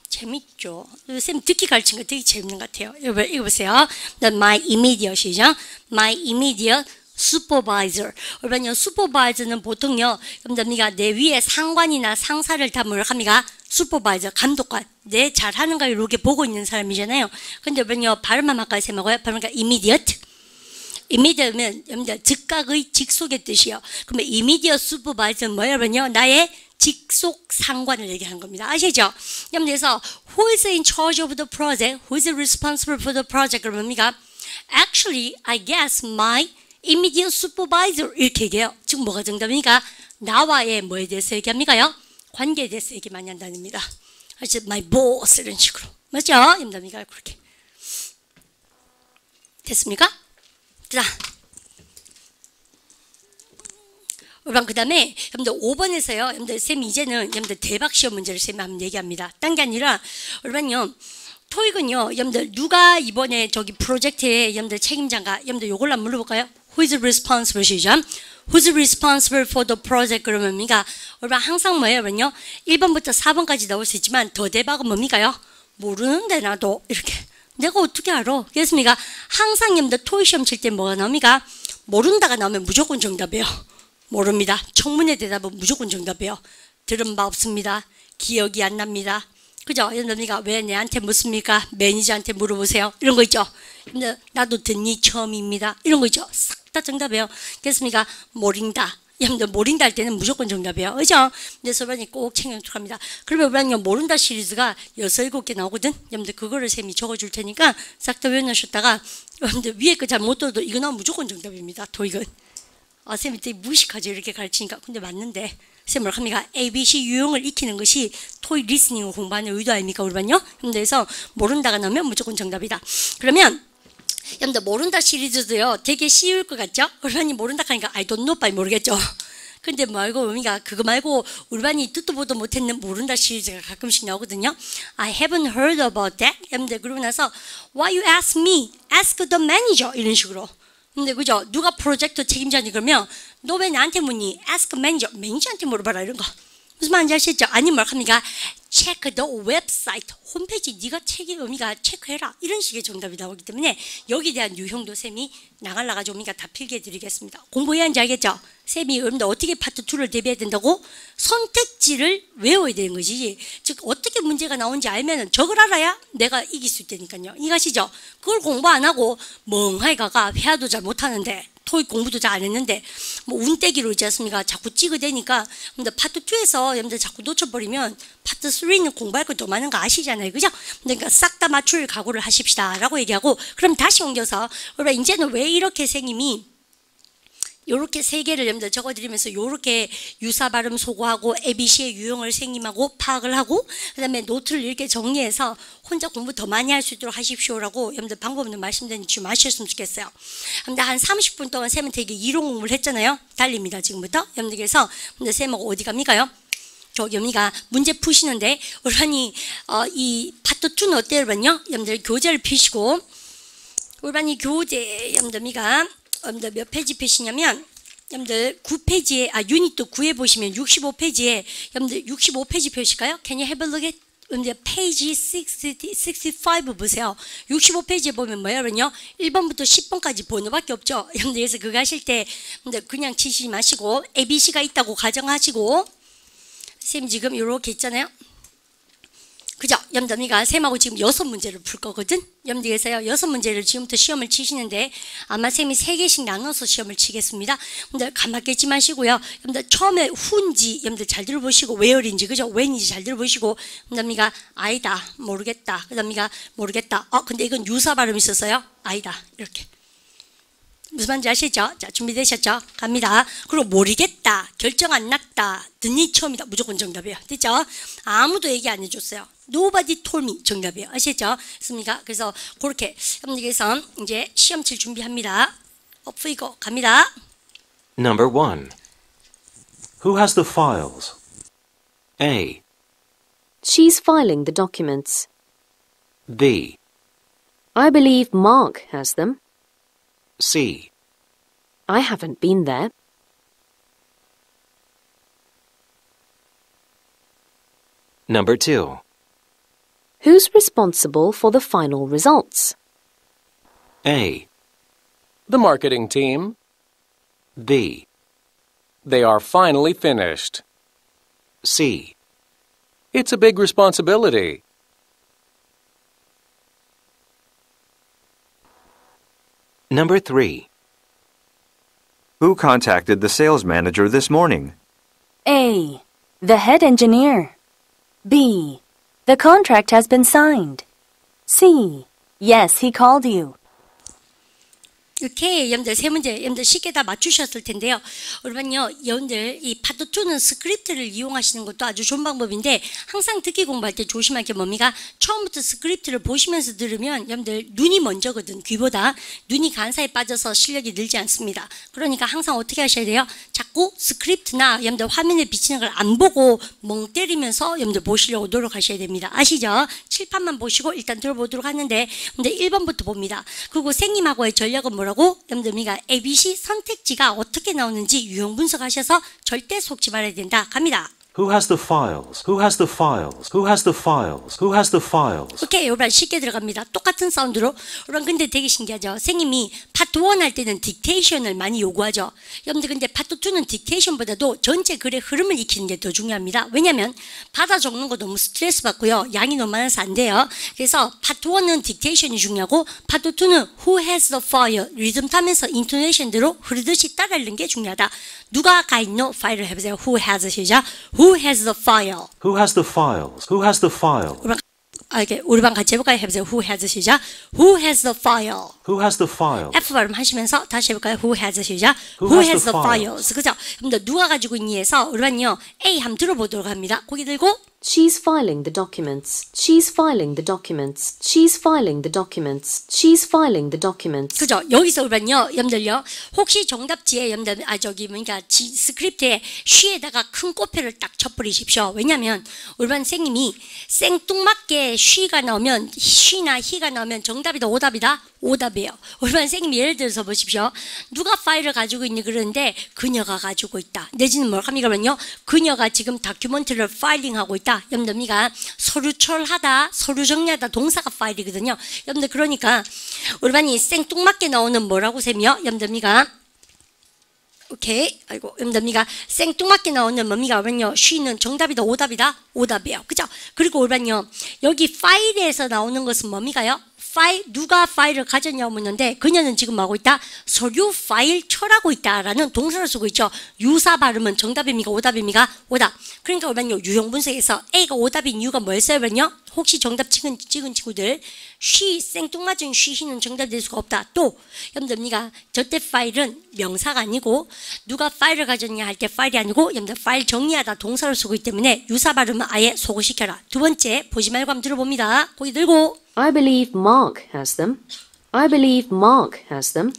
재밌죠? 쌤 듣기 가르친 거 되게 재밌는 것 같아요. 이거 보세요. My immediate이죠. My immediate supervisor. 그러면요, supervisor는 보통요, 여러분들 내 위에 상관이나 상사를 다 뭘 합니까? supervisor, 감독관. 내 잘하는 걸 이렇게 보고 있는 사람이잖아요. 근데 여러분요, 발음만 아까 해먹어요. 그러니까 immediate. immediate면 여러분들 즉각의 직속의 뜻이요. 그러면 immediate supervisor는 뭐예요, 여러분요? 나의 직속 상관을 얘기하는 겁니다. 아시죠? 그래서 who is in charge of the project? Who is responsible for the project? 그러면 뭡니까? Actually, I guess my immediate supervisor 이렇게 얘기해요. 지금 뭐가 정답입니까? 나와의 뭐에 대해서 얘기합니까요? 관계에 대해서 얘기 많이 한다입니다. 아시죠? My boss 이런 식으로. 맞죠? 임답니까? 그렇게. 됐습니까? 자. 그 다음에 여러분들 5번에서요. 여러분들 쌤이 이제는 여러분들 대박 시험 문제를 쌤이 한번 얘기합니다. 딴 게 아니라 여러분요. 토익은요. 여러분들 누가 이번에 저기 프로젝트에 여러분들 책임자인가? 여러분들 요걸 한번 물어볼까요? Who is responsible 시죠? Who is responsible for the project? 그러면 뭡니까? 여러분 항상 뭐예요? 여러분요. 1번부터 4번까지 나올 수 있지만 더 대박은 뭡니까요? 모르는데 나도 이렇게. 내가 어떻게 알아? 그렇습니까? 항상 여러분들 토익 시험 칠 때 뭐가 나옵니까? 모른다가 나오면 무조건 정답이에요. 모릅니다. 청문회 대답은 무조건 정답이에요. 들은 바 없습니다. 기억이 안 납니다. 그죠? 여러분들 왜 내한테 묻습니까? 매니저한테 물어보세요. 이런 거 있죠? 근데 나도 듣니 처음입니다. 이런 거 있죠? 싹 다 정답이에요. 그렇습니까? 모른다. 여러분들 모른다 할 때는 무조건 정답이에요. 그죠? 그래서 여러분이 꼭 챙겨놓도록 합니다. 그러면 여러분이 모른다 시리즈가 6, 7개 나오거든? 여러분들 그거를 쌤이 적어줄 테니까 싹 다 외워놓으셨다가 여러분들 위에 거 잘 못 들어도 이거 나오면 무조건 정답입니다. 토익은. 아, 쌤이 되게 무식하죠. 이렇게 가르치니까. 근데 맞는데. 쌤 뭘 합니까? ABC 유형을 익히는 것이 토익 리스닝을 공부하는 의도 아닙니까? 우리반요? 그래서 모른다가 나오면 무조건 정답이다. 그러면 여러분들 모른다 시리즈도요. 되게 쉬울 것 같죠? 우리반이 모른다 하니까 I don't know, 모르겠죠? 근데 말고 뭡니까? 그거 말고 우리반이 듣도 보도 못했는 모른다 시리즈가 가끔씩 나오거든요. I haven't heard about that. 여러분들 그러고 나서 Why you ask me? Ask the manager. 이런 식으로. 근데 그죠? 누가 프로젝트 책임자니 그러면 너 왜 나한테 묻니? Ask manager. 매니저한테 물어봐라 이런 거. 무슨 말인지 아시죠? 아니면 뭘 합니까? Check the website. 홈페이지 네가 의미가 체크해라. 이런 식의 정답이 나오기 때문에 여기에 대한 유형도 쌤이 나가지고 우리가 다 필기해 드리겠습니다. 공부해야 하는지 알겠죠? 쌤이 여러분들 어떻게 파트 2를 대비해야 된다고? 선택지를 외워야 되는 것이지. 즉 어떻게 문제가 나오는지 알면 저걸 알아야 내가 이길 수 있다니까요. 이해가시죠? 그걸 공부 안 하고 멍하게 가가 회화도 잘 못하는데 토익 공부도 잘 안 했는데 뭐 운떼기로 있지 않습니까? 자꾸 찍어대니까. 근데 파트 2에서 여러분들 자꾸 놓쳐버리면 파트 3는 공부할 것도 많은 거 아시잖아요. 그죠? 그러니까 싹 다 맞출 각오를 하십시다 라고 얘기하고, 그럼 다시 옮겨서 우리가 이제는 왜 이렇게 선생님이 요렇게 세 개를 여러분들 적어드리면서 요렇게 유사 발음 소거하고 ABC의 유형을 생님하고 파악을 하고 그 다음에 노트를 이렇게 정리해서 혼자 공부 더 많이 할 수 있도록 하십시오라고 여러분들 방법을 말씀드리니 좀 아셨으면 좋겠어요. 근데 한 30분 동안 쌤은 되게 이론 공부를 했잖아요. 달립니다 지금부터. 여러분들 그래서 쌤하고 어디 갑니까요? 여기가 문제 푸시는데 우리반이 이 파트 2는 어때요 여러분요? 여러분들 교재를 펴시고 우리반이 교재 여러분들미가 여러분들 몇 페이지 펴시냐면 여러분들 9페이지에 유닛 9에 보시면 65페이지에 여러분들 65페이지 펴실까요? Can you have a look at 여러분들 페이지 65 보세요. 65페이지에 보면 뭐예요 여러분요? 1번부터 10번까지 번호밖에 없죠. 여러분들 그래서 그거 하실 때 여러분들 그냥 치시지 마시고 ABC가 있다고 가정하시고 쌤 지금 이렇게 있잖아요. 그죠? 염담이가 쌤하고 지금 6문제를 풀 거거든? 염디에서요 6문제를 지금부터 시험을 치시는데 아마 쌤이 3개씩 나눠서 시험을 치겠습니다. 여러분들 가만히 있지 마시고요. 여러분들 처음에 후인지 여러분들 잘 들어보시고 where인지 그죠? when인지 잘 들어보시고 염담이가 아니다 모르겠다 그다음이가 모르겠다 근데 이건 유사 발음이 있었어요. 아니다 이렇게 무슨 말인지 아시죠? 자 준비되셨죠? 갑니다. 그리고 모르겠다 결정 안 났다 듣니 처음이다 무조건 정답이에요. 됐죠? 아무도 얘기 안 해줬어요. Nobody told me 정답이에요. 아시죠? 있습니까? 그래서 그렇게 여러분들께서 이제 시험 칠 준비합니다. 엎이고 갑니다. Number 1. Who has the files? A. She's filing the documents. B. I believe Mark has them. C. I haven't been there. Number 2. Who's responsible for the final results? A. The marketing team. B. They are finally finished. C. It's a big responsibility. Number 3. Who contacted the sales manager this morning? A. The head engineer. B. The contract has been signed. C. Yes, he called you. 이렇게 여러분들 세 문제 여러분들 쉽게 다 맞추셨을 텐데요. 여러분요, 여러분들 이 파트 2는 스크립트를 이용하시는 것도 아주 좋은 방법인데 항상 듣기 공부할 때 조심할 게 뭡니까? 처음부터 스크립트를 보시면서 들으면 여러분들 눈이 먼저거든. 귀보다 눈이 간사에 빠져서 실력이 늘지 않습니다. 그러니까 항상 어떻게 하셔야 돼요? 자꾸 스크립트나 여러분들 화면에 비치는 걸 안 보고 멍 때리면서 여러분들 보시려고 노력하셔야 됩니다. 아시죠? 칠판만 보시고 일단 들어보도록 하는데 근데 1번부터 봅니다. 그리고 생님하고의 전략은 뭐라고? 여러분들 우리가 ABC 선택지가 어떻게 나오는지 유형 분석하셔서 절대 속지 말아야 된다. 갑니다. Who has the files? Who has the files? Who has the files? Who has the files? 오케이, 여러분 쉽게 들어갑니다. 똑같은 사운드로. 여러분 근데 되게 신기하죠. 선생님이 파트 1 할 때는 딕테이션을 많이 요구하죠. 여러분들 근데 파트 2는 딕테이션보다도 전체 글의 흐름을 익히는 게 더 중요합니다. 왜냐하면 받아 적는 거 너무 스트레스 받고요. 양이 너무 많아서 안 돼요. 그래서 파트 1은 딕테이션이 중요하고 파트 2는 Who has the file? 리듬 타면서 인토네이션대로 흐르듯이 따라 읽는 게 중요하다. 누가 가 있노? 파일을 해보세요. Who has 시작. Who has the file? Who has the files? Who has the files? 이렇게 우리 방 같이 해볼까요? 해보세요. Who has 시작. Who has the file? Who has the files? F 발음 하시면서 다시 해볼까요? Who has 시작. Who has the files? 그죠? 그럼 누가 가지고 있니 해서 우리 반요 A 한번 들어보도록 합니다. 고개 들고. She's filing the documents. She's filing the documents. She's filing the documents. She's filing the documents. 그죠? 여기서 우리는요, 여러분들요, 혹시 정답지에 여러분들, 그러니까 스크립트에 쉬에다가 큰 꼬표를 딱 쳐버리십시오. 왜냐면, 우리 반 선생님이 생뚱맞게 쉬가 나오면, 쉬나 히가 나오면 정답이다, 오답이다? 오답이에요. 우리 반 선생님이 예를 들어서 보십시오. 누가 파일을 가지고 있니 그러는데, 그녀가 가지고 있다. 내지는 뭘 합니까? 그러면요, 그녀가 지금 다큐멘터리를 파일링하고 있다. 여러분들, 우리가 서류철하다, 서류 정리하다 동사가 파일이거든요. 여러분들, 그러니까, 우리 반이 생뚱맞게 나오는 뭐라고 셈이요? 여러분들, 우리가 오케이. 아이고, 여러분들, 우리가 생뚱맞게 나오는 뭡니까? 그러면요, 쉬는 정답이다, 오답이다? 오답이에요. 그죠? 그리고 우리 반요, 여기 파일에서 나오는 것은 뭡니까요? 파일, 누가 파일을 가졌냐고 묻는데 그녀는 지금 하고 있다? 서류 파일 철하고 있다라는 동사를 쓰고 있죠. 유사 발음은 정답입니까? 오답입니까? 오답. 그러니까 우리는요 유형 분석에서 A가 오답인 이유가 뭐였어요? 그러면요 혹시 정답 찍은 친구들 she 생뚱맞은 she는 정답이 될 수가 없다. 또 여러분들 우리가 저때 파일은 명사가 아니고 누가 파일을 가졌냐 할 때 파일이 아니고 여러분들 파일 정리하다 동사를 쓰고 있기 때문에 유사 발음은 아예 소거시켜라. 두 번째 보지 말고 한번 들어봅니다. 고개 들고 I believe Mark has them. I believe Mark has them.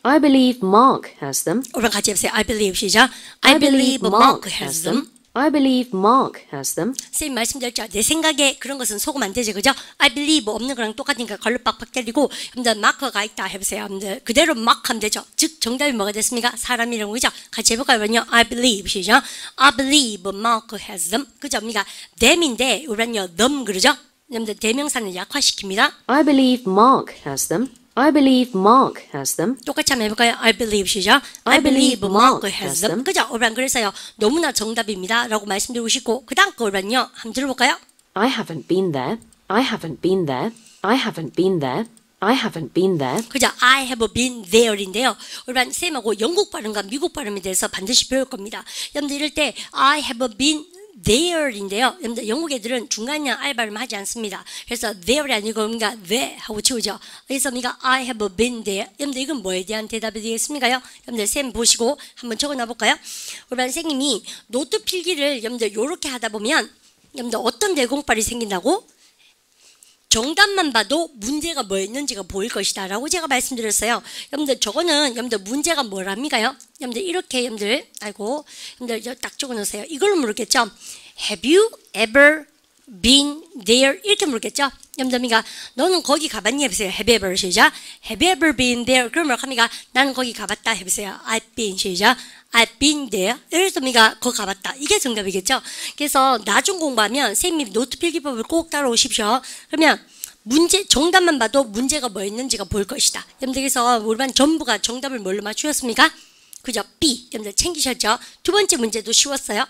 I believe Mark has them. 우리 같이 해보세요. I believe 시작. I believe Mark has them. I believe Mark has them. 선생님 말씀드렸죠. 내 생각에 그런 것은 속으면 안 되지. 그죠? I believe 없는 거랑 똑같으니까 걸로 빡빡 때리고 여러분들 마커가 있다 해보세요. 여러분들 그대로 막 하면 되죠. 즉 정답이 뭐가 됐습니까? 사람 이름 그죠? 같이 해볼까요? I believe 시작. I believe Mark has them. 그죠? 우리가 them인데 우리는요 them 그러죠? 여러분들 대명사는 약화시킵니다. I believe Mark has them. I believe Mark has them. 똑같이 한번 해볼까요? I believe 시작. I believe Mark has them. 그죠? 오란 그래서요. 너무나 정답입니다. 라고 말씀드리고 싶고 그 다음 거 오란요. 한번 들어볼까요? I haven't been there. I haven't been there. I haven't been there. I haven't been there. 그죠? I have been there인데요. 오란 쌤하고 영국 발음과 미국 발음에 대해서 반드시 배울 겁니다. 여러분들 이럴 때 I have been there인데요. 여러분들 영국 애들은 중간형 R 발음 하지 않습니다. 그래서 there이 아니고 우리가 there 하고 치우죠. 그래서 우리가 I have been there. 여러분들 이건 뭐에 대한 대답이 되겠습니까요? 여러분들 쌤 보시고 한번 적어 놔볼까요? 우리 선생님이 노트 필기를 여러분들 요렇게 하다 보면 여러분들 어떤 내공발이 생긴다고? 정답만 봐도 문제가 뭐였는지가 보일 것이다 라고 제가 말씀드렸어요. 여러분들 저거는 여러분들 문제가 뭐랍니까요? 여러분들 이렇게 여러분들 여러분들 딱 적어 놓으세요. 이걸로 물었겠죠. Have you ever been there? 이렇게 물었겠죠. 여러분들 너는 거기 가봤니? 해보세요. Have you ever 시작. Have you ever been there? 그러면 합니까? 나는 거기 가봤다 해보세요. I've been 시작. I've been there. 그래서 우리가 거기 가봤다. 이게 정답이겠죠. 그래서 나중 공부하면 선생님 노트 필기법을 꼭 따라오십시오. 그러면 문제 정답만 봐도 문제가 뭐였는지가 보일 것이다. 여러분들 그래서 우리 반 전부가 정답을 뭘로 맞추셨습니까? 그죠? B. 여러분들 챙기셨죠? 두 번째 문제도 쉬웠어요.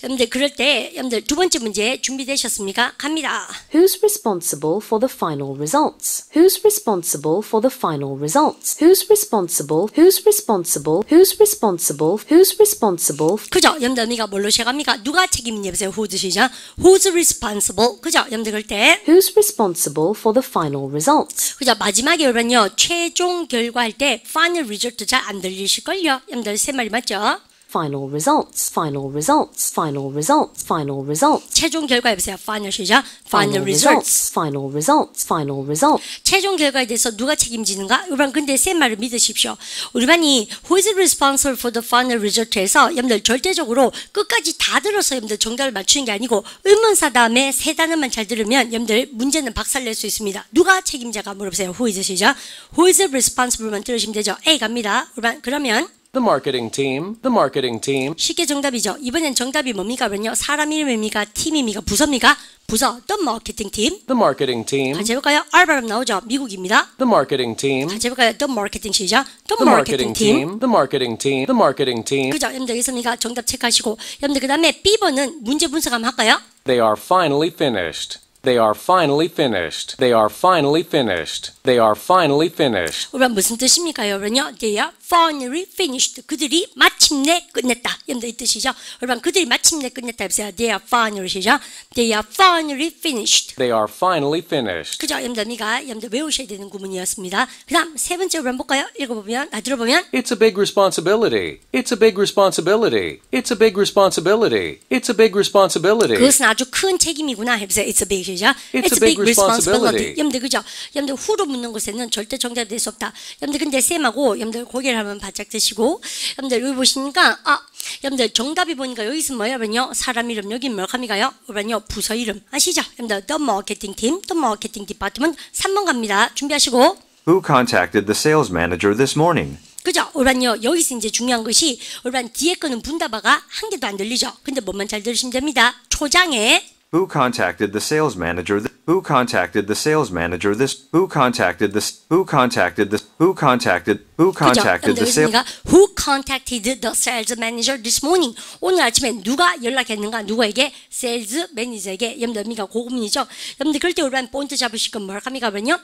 여러분들 그럴 때 여러분들 두 번째 문제 준비되셨습니까? 갑니다. Who's responsible for the final results? Who's responsible for the final results? Who's responsible? Who's responsible? Who's responsible? Who's responsible? 그죠? 여러분들 우리가 뭘로 시작합니까? 누가 책임있니? 해보세요. Who's 시작. Who's responsible? 그죠? 여러분들 그럴 때 Who's responsible for the final results? 그죠? 마지막에 여러분요 최종 결과 할 때 final result 잘 안 들리실걸요? 여러분들 세 말이 맞죠? Final results, final results, final results, final results. 최종 결과 해보세요. final 시작. final results. Final results, final results. 최종 결과에 대해서 누가 책임지는가? 여러분 근데 쌤 말을 믿으십시오. 우리 반이 who is responsible for the final result에서 여러분들 절대적으로 끝까지 다 들어서 여러분들 정답을 맞추는 게 아니고 의문사 다음에 세 단어만 잘 들으면 여러분들 문제는 박살낼 수 있습니다. 누가 책임자가 물어보세요. who is 시작. who is responsible만 들으시면 되죠. A 갑니다. 그러면 The marketing team. The marketing team. 쉽게 정답이죠. 이번엔 정답이 뭡니까? 그러면요. 사람 이름입니까? 팀입니까? 부서입니까? 부서. The marketing team. The marketing team. 같이 해볼까요? R 발음 나오죠? 미국입니다. The marketing team. 같이 해볼까요? The marketing 시작. The The marketing marketing team. team. The marketing team. The marketing team. 그죠? 여러분들 여기서니까 정답 체크하시고 여러분들 그 다음에 B번은 문제 분석 한번 할까요? They are finally finished. They are finally finished. They are finally finished. They are finally finished. 우리가 무슨 뜻입니까? 여러분요? They are finally finished. 그들이 마침내 끝냈다. 여러분들 이 뜻이죠? 여러분 그들이 마침내 끝냈다. 해보세요. They are finally 시작. They are finally finished. They are finally finished. 그죠? 여러분들 외우셔야 되는 구문이었습니다. 그 다음 세 번째로 한번 볼까요? 읽어보면 들어보면 It's a big responsibility. It's a big responsibility. It's a big responsibility. It's a big responsibility. 그것은 아주 큰 책임이구나. 해보세요. It's a big 시작. It's a big responsibility. 여러분들 그죠? 여러분들 후로 묻는 것에는 절대 정답이 될 수 없다. 여러분들 근데 쌤하고 여러분들 고개를 한번 바짝 드시고 여러분들 여기 보시니까 여러분들 정답이 보니까 여기서 뭐냐면요. 사람 이름 여기 뭐랍니까요? 그러면요 부서 이름 아시죠? 여러분들 The Marketing Team, The Marketing Department 3번 갑니다. 준비하시고 Who contacted the sales manager this morning? 그죠? 오란요 여기서 이제 중요한 것이 오란 뒤에 거는 분다바가 한 개도 안 들리죠? 근데 뭐만 잘 들으시면 됩니다. 초장에 Who contacted the sales manager? Who contacted the sales manager this? Who contacted this? Who contacted this? Who contacted? Who contacted the sales? Who contacted the sales manager this morning? 오늘 아침에 누가 연락했는가? 누구에게? 세일즈 매니저에게. 여러분들 고구문이죠. 여러분들 그럴 때 우리가 본트 잡으실 건 뭐라 합니까? 그러면요.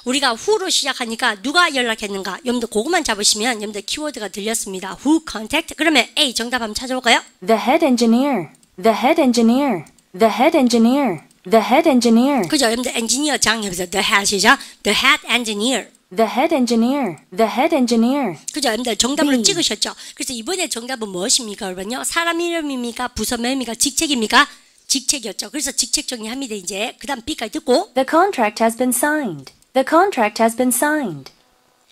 우리가 who로 시작하니까 누가 연락했는가? 여러분들 그것만 잡으시면 여러분들 키워드가 들렸습니다. Who contact? 그러면 A 정답 한번 찾아볼까요? The head engineer. The head engineer. The head engineer. The head engineer. 그죠? 여러분들 엔지니어장 해보세요. The head이죠. The head engineer. The head engineer. The head engineer. 그죠? 여러분들 정답으로 B. 찍으셨죠? 그래서 이번에 정답은 무엇입니까? 여러분요. 사람 이름입니까? 부서명입니까? 직책입니까? 직책이었죠. 그래서 직책 정리합니다. 이제 그 다음 B까지 듣고 The contract has been signed. The contract has been signed.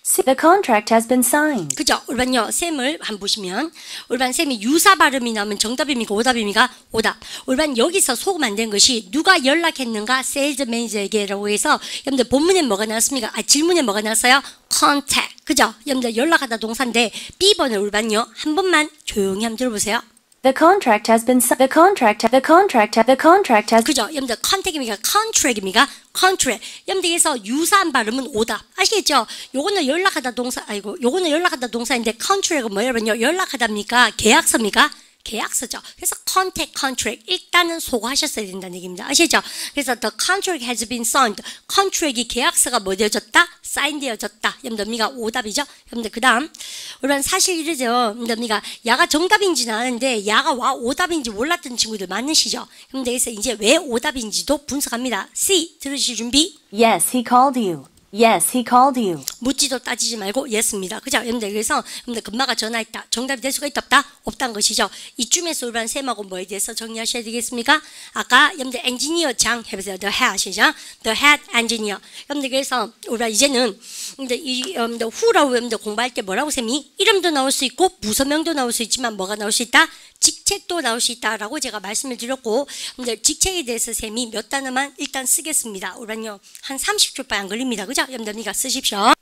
C. The contract has been signed. 그죠? 올반요 쌤을 한번 보시면 올반 쌤이 유사 발음이 나오면 정답입니까? 오답입니까? 오답. 올반 여기서 속으면 안 되는 것이 누가 연락했는가? 세일즈 매니저에게라고 해서 여러분들 본문에 뭐가 나왔습니까? 질문에 뭐가 나왔어요? contact. 그죠? 여러분들 연락하다 동사인데 B번을 올반요 한 번만 조용히 한번 들어보세요. The contract has been signed. The contract has. 그죠? 여러분들 컨택입니까? 컨트랙입니까? 컨트랙. 여러분들에서 유사한 발음은 오답. 아시겠죠? 요거는 연락하다 동사, 요거는 연락하다 동사인데 컨트랙은 뭐예요? 연락하다입니까? 계약서입니까? 계약서죠. 그래서 contact contract 일단은 소거하셨어야 된다는 얘기입니다. 아시죠? 그래서 the contract has been signed. contract이 계약서가 뭐 되어졌다? sign 되어졌다. 여러분들 오답이죠. 여러분들 그다음 우리는 사실 이러죠. 여러분들 야가 정답인지는 아는데 야가 와 오답인지 몰랐던 친구들 많으시죠. 여러분들 그래서 이제 왜 오답인지도 분석합니다. C 들으실 준비. Yes, he called you. Yes, he called you. 묻지도 따지지 말고 yes입니다. 그죠? 여러분들 그래서 여러분들 금마가 전화했다. 정답이 될 수가 있다 없다? 없다는 것이죠. 이쯤에서 올바른 셈하고 뭐에 대해서 정리하셔야 되겠습니까? 아까 여러분들 엔지니어장 해보세요. The head이죠. The head engineer. 여러분들 그래서 올바른 이제는 여러분들 후라고 여러분들 공부할 때 뭐라고 셈이? 이름도 나올 수 있고 부서명도 나올 수 있지만 뭐가 나올 수 있다? 직책도 나올 수 있다라고 제가 말씀을 드렸고 여러분들 직책에 대해서 셈이 몇 단어만 일단 쓰겠습니다. 올바른요 한 30초밖에 안 걸립니다. 그죠? 여러분들 쓰십시오.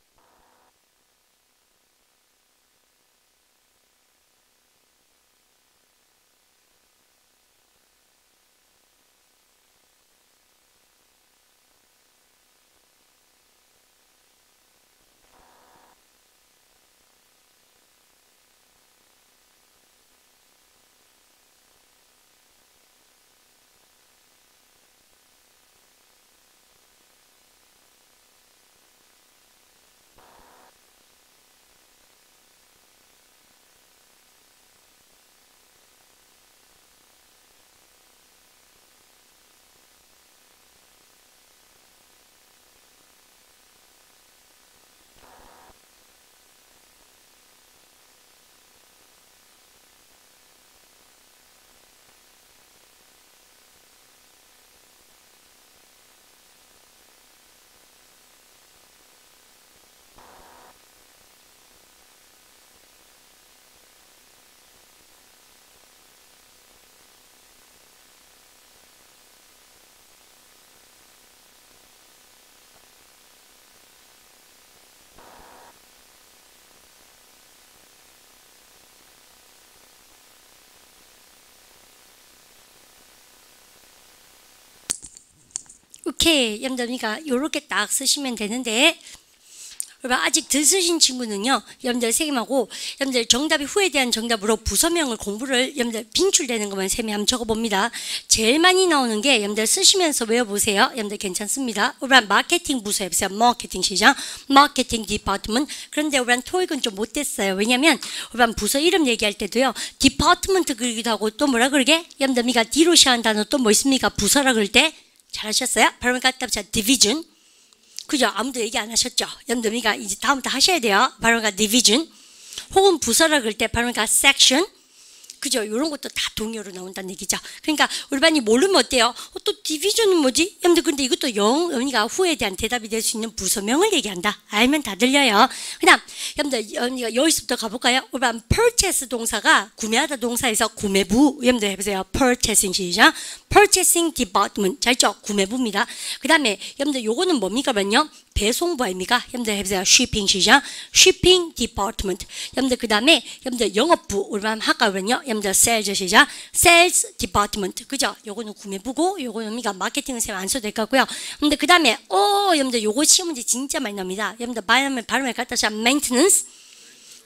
오케이. 여러분들 요렇게 딱 쓰시면 되는데 여러분 아직 덜 쓰신 친구는요. 여러분들 선생님하고 여러분들 정답이 후에 대한 정답으로 부서명을 공부를 여러분들 빈출되는 것만 쌤이 한번 적어봅니다. 제일 많이 나오는 게 여러분들 쓰시면서 외워보세요. 여러분들 괜찮습니다. 우리는 마케팅 부서 해보세요. 마케팅 시장, 마케팅 디파트먼트. 그런데 우리는 토익은 좀 못됐어요. 왜냐면 우리는 부서 이름 얘기할 때도요. 디파트먼트 그리기도 하고 또 뭐라 그러게? 여러분들 D로 시작한 단어 또 뭐 있습니까? 부서라 그럴 때 잘하셨어요? 바로 갖다 붙여 디비전. 그죠? 아무도 얘기 안 하셨죠? 여러분들 이제 다음부터 하셔야 돼요. 바로 디비전. 혹은 부서라 그럴 때 바로 section. 그죠? 이런 것도 다 동요로 나온다는 얘기죠. 그러니까 우리 반이 모르면 어때요? 또 디비전은 뭐지? 여러분들 근데 이것도 영어가 후에 대한 대답이 될 수 있는 부서명을 얘기한다. 알면 다 들려요. 그다음 여러분들 여기서부터 가볼까요? 우리 반 purchase 동사가 구매하다 동사에서 구매부. 여러분들 해보세요. purchasing 시작. purchasing department. 잘 있죠? 구매부입니다. 그 다음에 여러분들 요거는 뭡니까? 그러면요. 배송부 아닙니까? 여러분들 해보세요. shipping 시작. shipping department. 여러분들 그 다음에 여러분들 영업부. 우리 반 할까 그러면요. 여러분들 sales 시작. sales department. 그죠? 요거는 구매부고 요거는 마케팅은 안 써도 될 것 같고요. 근데 그 다음에 여러분들 요거 시험 문제 진짜 많이 나옵니다. 여러분들 발음을 갖다 서 maintenance.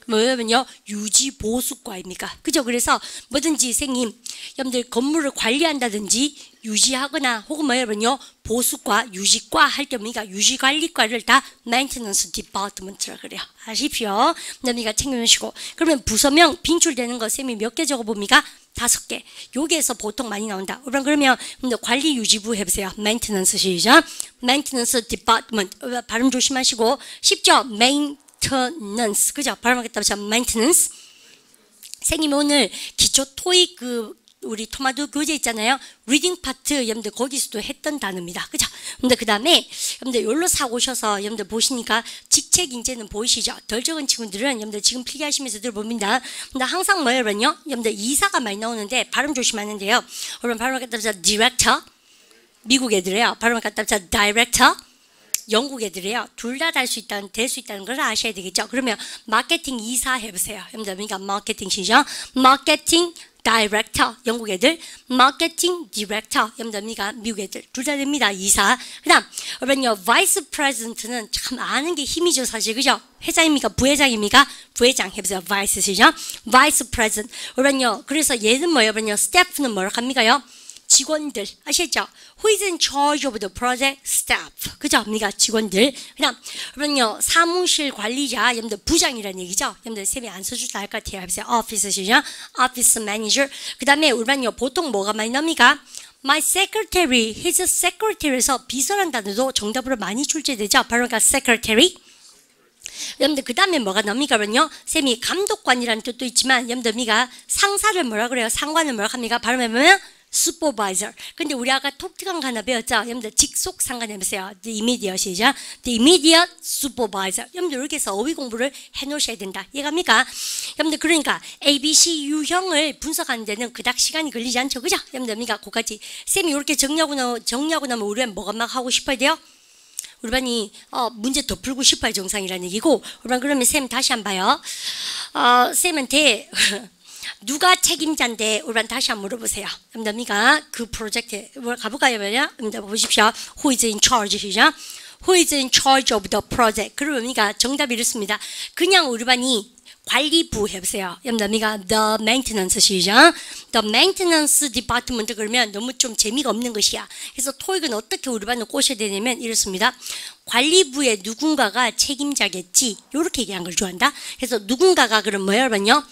뭐냐면요 유지 보수과입니까? 그죠? 그래서 뭐든지 선생님 여러분들 건물을 관리한다든지 유지하거나 혹은 뭐냐면요 보수과 유지과 할 때 우리가 유지관리과를 다 maintenance department라 그래요. 아십시오? 여러분들 챙겨주시고 그러면 부서명 빈출되는 거 쌤이 몇 개 적어봅니까? 5개. 여기에서 보통 많이 나온다. 그러면 관리 유지부 해보세요. maintenance 시작. maintenance department. 발음 조심하시고 쉽죠? maintenance. 그죠? 발음하겠다. maintenance. 선생님 오늘 기초 토익 우리 토마토 교재 있잖아요. 리딩 파트 여러분들 거기서도 했던 단어입니다. 그죠? 근데 그 다음에 여러분들 여기로 사고 오셔서 여러분들 보시니까 직책 인재는 보이시죠? 덜 적은 친구들은 여러분들 지금 필기하시면서 들어봅니다. 근데 항상 뭐예요? 여러분들 이사가 많이 나오는데 발음 조심하는데요. 여러분 발음 갖다 붙여 디렉터 미국 애들이에요. 발음 갖다 붙여 다이렉터 영국 애들이에요. 둘 다 될 수 있다는 걸 아셔야 되겠죠? 그러면 마케팅 이사 해보세요. 여러분들 그러니까 마케팅 시죠? 마케팅 다이렉터 영국 애들, 마케팅 디렉터 여러분들 미국 애들 둘 다 됩니다. 이사. 그다음 여러분요 바이스 프레지던트는 참 아는 게 힘이죠 사실 그죠? 회장입니까 부회장입니까? 부회장 해보세요. 바이스 시죠? 바이스 프레지던트 여러분요 그래서 얘는 뭐예요? 여러분요 스태프는 뭐라고 합니까요? 직원들 아시겠죠? Who is in charge of the project? Staff. 그죠? 우리가 직원들. 그다음 여러분요 사무실 관리자 여러분들 부장이라는 얘기죠. 여러분들 쌤이 안 써주다 할 것 같아요. 해보세요. Office시죠? Office manager. 그다음에 우리는요 보통 뭐가 많이 나옵니까? My secretary, his secretary에서 비서란 단어도 정답으로 많이 출제되죠. 바로 그러니까 secretary. 여러분들 그 다음에 뭐가 나옵니까? 그러면요 쌤이 감독관이라는 뜻도 있지만 여러분들 우리가 상사를 뭐라 그래요? 상관을 뭐라 합니까? 발음해보면 supervisor. 근데 우리 아까 톡특한 거 하나 배웠죠? 여러분들 직속 상관 해보세요. The immediate이죠. The immediate supervisor. 여러분들 이렇게 해서 어휘 공부를 해놓으셔야 된다. 이해갑니까? 여러분들 그러니까 ABC 유형을 분석하는 데는 그닥 시간이 걸리지 않죠. 그죠? 여러분들 그러니까 그까지 쌤이 이렇게 정리하고 나면 우리는 뭐가 막 하고 싶어야 돼요? 우리 반이 문제 더 풀고 싶어야 정상이라는 얘기고 우리 반 그러면 쌤 다시 한번 봐요. 쌤한테 누가 책임자인데 우리 다시 한번 물어보세요. 여러분들 그 프로젝트에 가볼까요? 여러분들 보십시오. Who is in charge? 시작. Who is in charge of the project? 그러면 정답이 이렇습니다. 그냥 우리 반이 관리부 해보세요. 여러분들 the maintenance 시작. The maintenance department 그러면 너무 좀 재미가 없는 것이야. 그래서 토익은 어떻게 우리 반을 꼬셔야 되냐면 이렇습니다. 관리부의 누군가가 책임자겠지. 이렇게 얘기한 걸 좋아한다. 그래서 누군가가 그럼 뭐예요? 여러분요?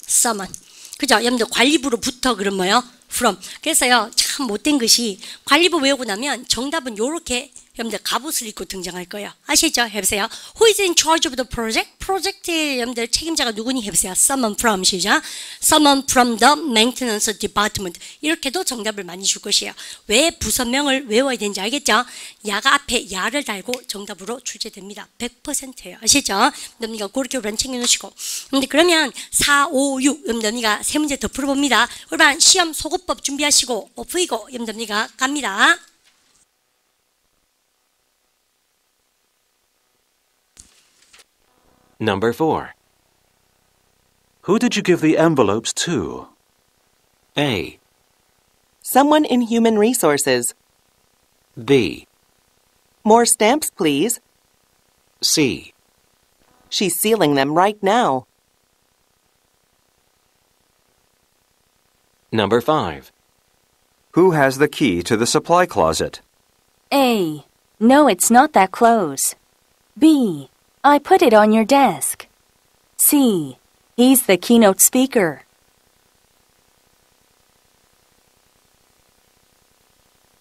someone. 그죠? 여러분들 관리부로부터 그럼 뭐요? from. 그래서요 참 못된 것이 관리부 외우고 나면 정답은 요렇게 여러분들 갑옷을 입고 등장할 거예요. 아시죠? 해보세요. Who is in charge of the project? 프로젝트의 여러분들 책임자가 누구니? 해보세요. Someone from 시작. Someone from the maintenance department. 이렇게도 정답을 많이 줄 것이에요. 왜 부서명을 외워야 되는지 알겠죠? 야가 앞에 야를 달고 정답으로 출제됩니다. 100%예요. 아시죠? 여러분들 그렇게 우리 챙겨놓으시고. 근데 그러면 4, 5, 6 여러분들 세 문제 더 풀어봅니다. 그러면 시험 소거법 준비하시고 오프이고 여러분들 갑니다. Number 4. Who did you give the envelopes to? A. Someone in human resources. B. More stamps, please. C. She's sealing them right now. Number 5. Who has the key to the supply closet? A. No, it's not that close. B. I put it on your desk. C. He's the keynote speaker.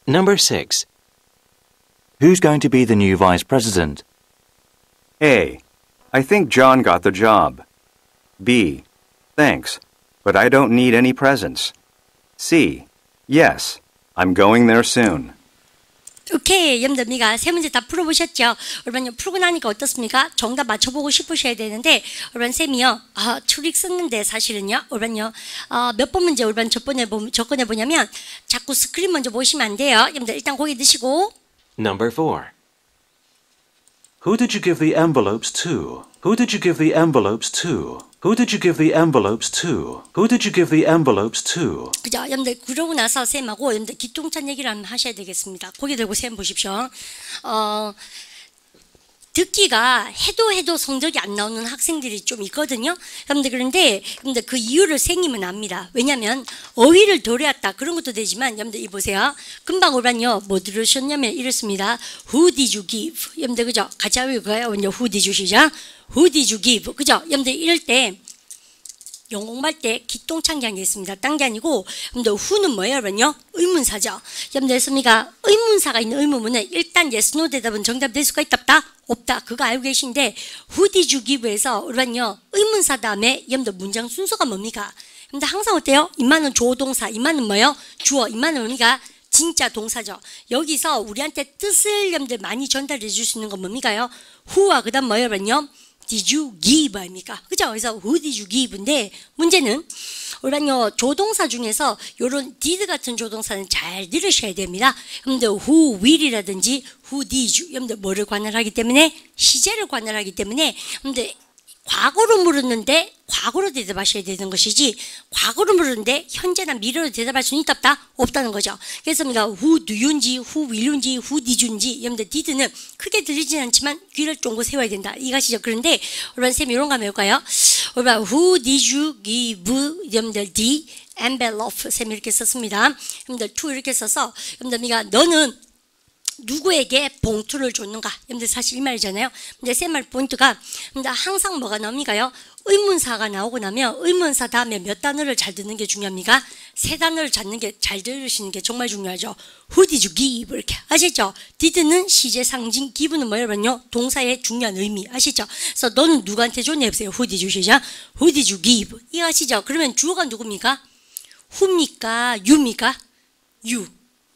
Number 6. Who's going to be the new vice president? A. I think John got the job. B. Thanks, but I don't need any presents. C. Yes, I'm going there soon. 오케이, 여러분들 세 문제 다 풀어보셨죠? 여러분 풀고 나니까 어떻습니까? 정답 맞춰보고 싶으셔야 되는데 여러분 쌤이요 트릭 썼는데 사실은요 여러분요 몇 번 문제 여러분 접근해 보냐면 자꾸 스크린 먼저 보시면 안 돼요. 여러분들 일단 고개 드시고. Number 4. Who did you give the envelopes to? Who did you give the envelopes to? Who did you give the envelopes to? Who did you give the envelopes to? 그죠? 여러분들 그러고 나서 쌤하고 여러분들 기똥찬 얘기를 한번 하셔야 되겠습니다. 고개 들고 쌤 보십시오. 듣기가 해도 성적이 안 나오는 학생들이 좀 있거든요. 여러분들 그런데 여러분들 그 이유를 쌤님은 압니다. 왜냐하면 어휘를 덜 해왔다 그런 것도 되지만 여러분들 이 보세요. 금방 오란요 뭐 들으셨냐면 이렇습니다. Who did you give? 여러분들 그죠? 같이 외우고요. Who did you 시작? Who did you give? 그죠? 여러분들 이럴 때 영어 공부할 때 기똥찬 게 있습니다. 딴 게 아니고 여러분들 who는 뭐예요? 여러분요? 의문사죠. 여러분들 했습니까? 의문사가 있는 의문문은 일단 yes, no 대답은 정답 될 수가 있다 없다? 없다. 그거 알고 계신데 who did you give에서 여러분요 의문사 다음에 여러분들 문장 순서가 뭡니까? 여러분들 항상 어때요? 임마는 조동사, 임마는 뭐예요? 주어, 임마는 뭡니까? 진짜 동사죠. 여기서 우리한테 뜻을 여러분들 많이 전달해 줄 수 있는 건 뭡니까요? who와 그 다음 뭐예요? 여러분요? Did you give? 아닙니까? 그죠? 그래서 who did you give인데 문제는 우리는요 조동사 중에서 요런 did 같은 조동사는 잘 들으셔야 됩니다. 여러분들 who will이라든지 who did you 여러분들 뭐를 관할하기 때문에 시제를 관할하기 때문에 여러분들 과거로 물었는데 과거로 대답하셔야 되는 것이지 과거로 물었는데 현재나 미래로 대답할 수는 있다 없다? 없다는 거죠. 그래서 우리가 who do you인지 who will you인지 who did you인지 여러분들 did는 크게 들리진 않지만 귀를 쫑긋 세워야 된다. 이것이죠. 그런데 여러분 쌤 이런 거 한번 해볼까요? 여러분 who did you give 여러분들 the envelope 쌤 이렇게 썼습니다. 여러분들 to 이렇게 써서 여러분들 우리가 너는 누구에게 봉투를 줬는가? 여러분들 사실 이 말이잖아요. 근데 쌤 말 포인트가 항상 뭐가 나옵니까요? 의문사가 나오고 나면 의문사 다음에 몇 단어를 잘 듣는 게 중요합니까? 세 단어를 찾는 게 잘 들으시는 게 정말 중요하죠. Who did you give? 이렇게 아시죠? did는 시제 상징, give는 뭐예요? 동사의 중요한 의미 아시죠? 그래서 너는 누구한테 줬냐 해보세요. Who did you 시작? Who did you give? 이거 아시죠? 그러면 주어가 누굽니까? who입니까? you입니까? you.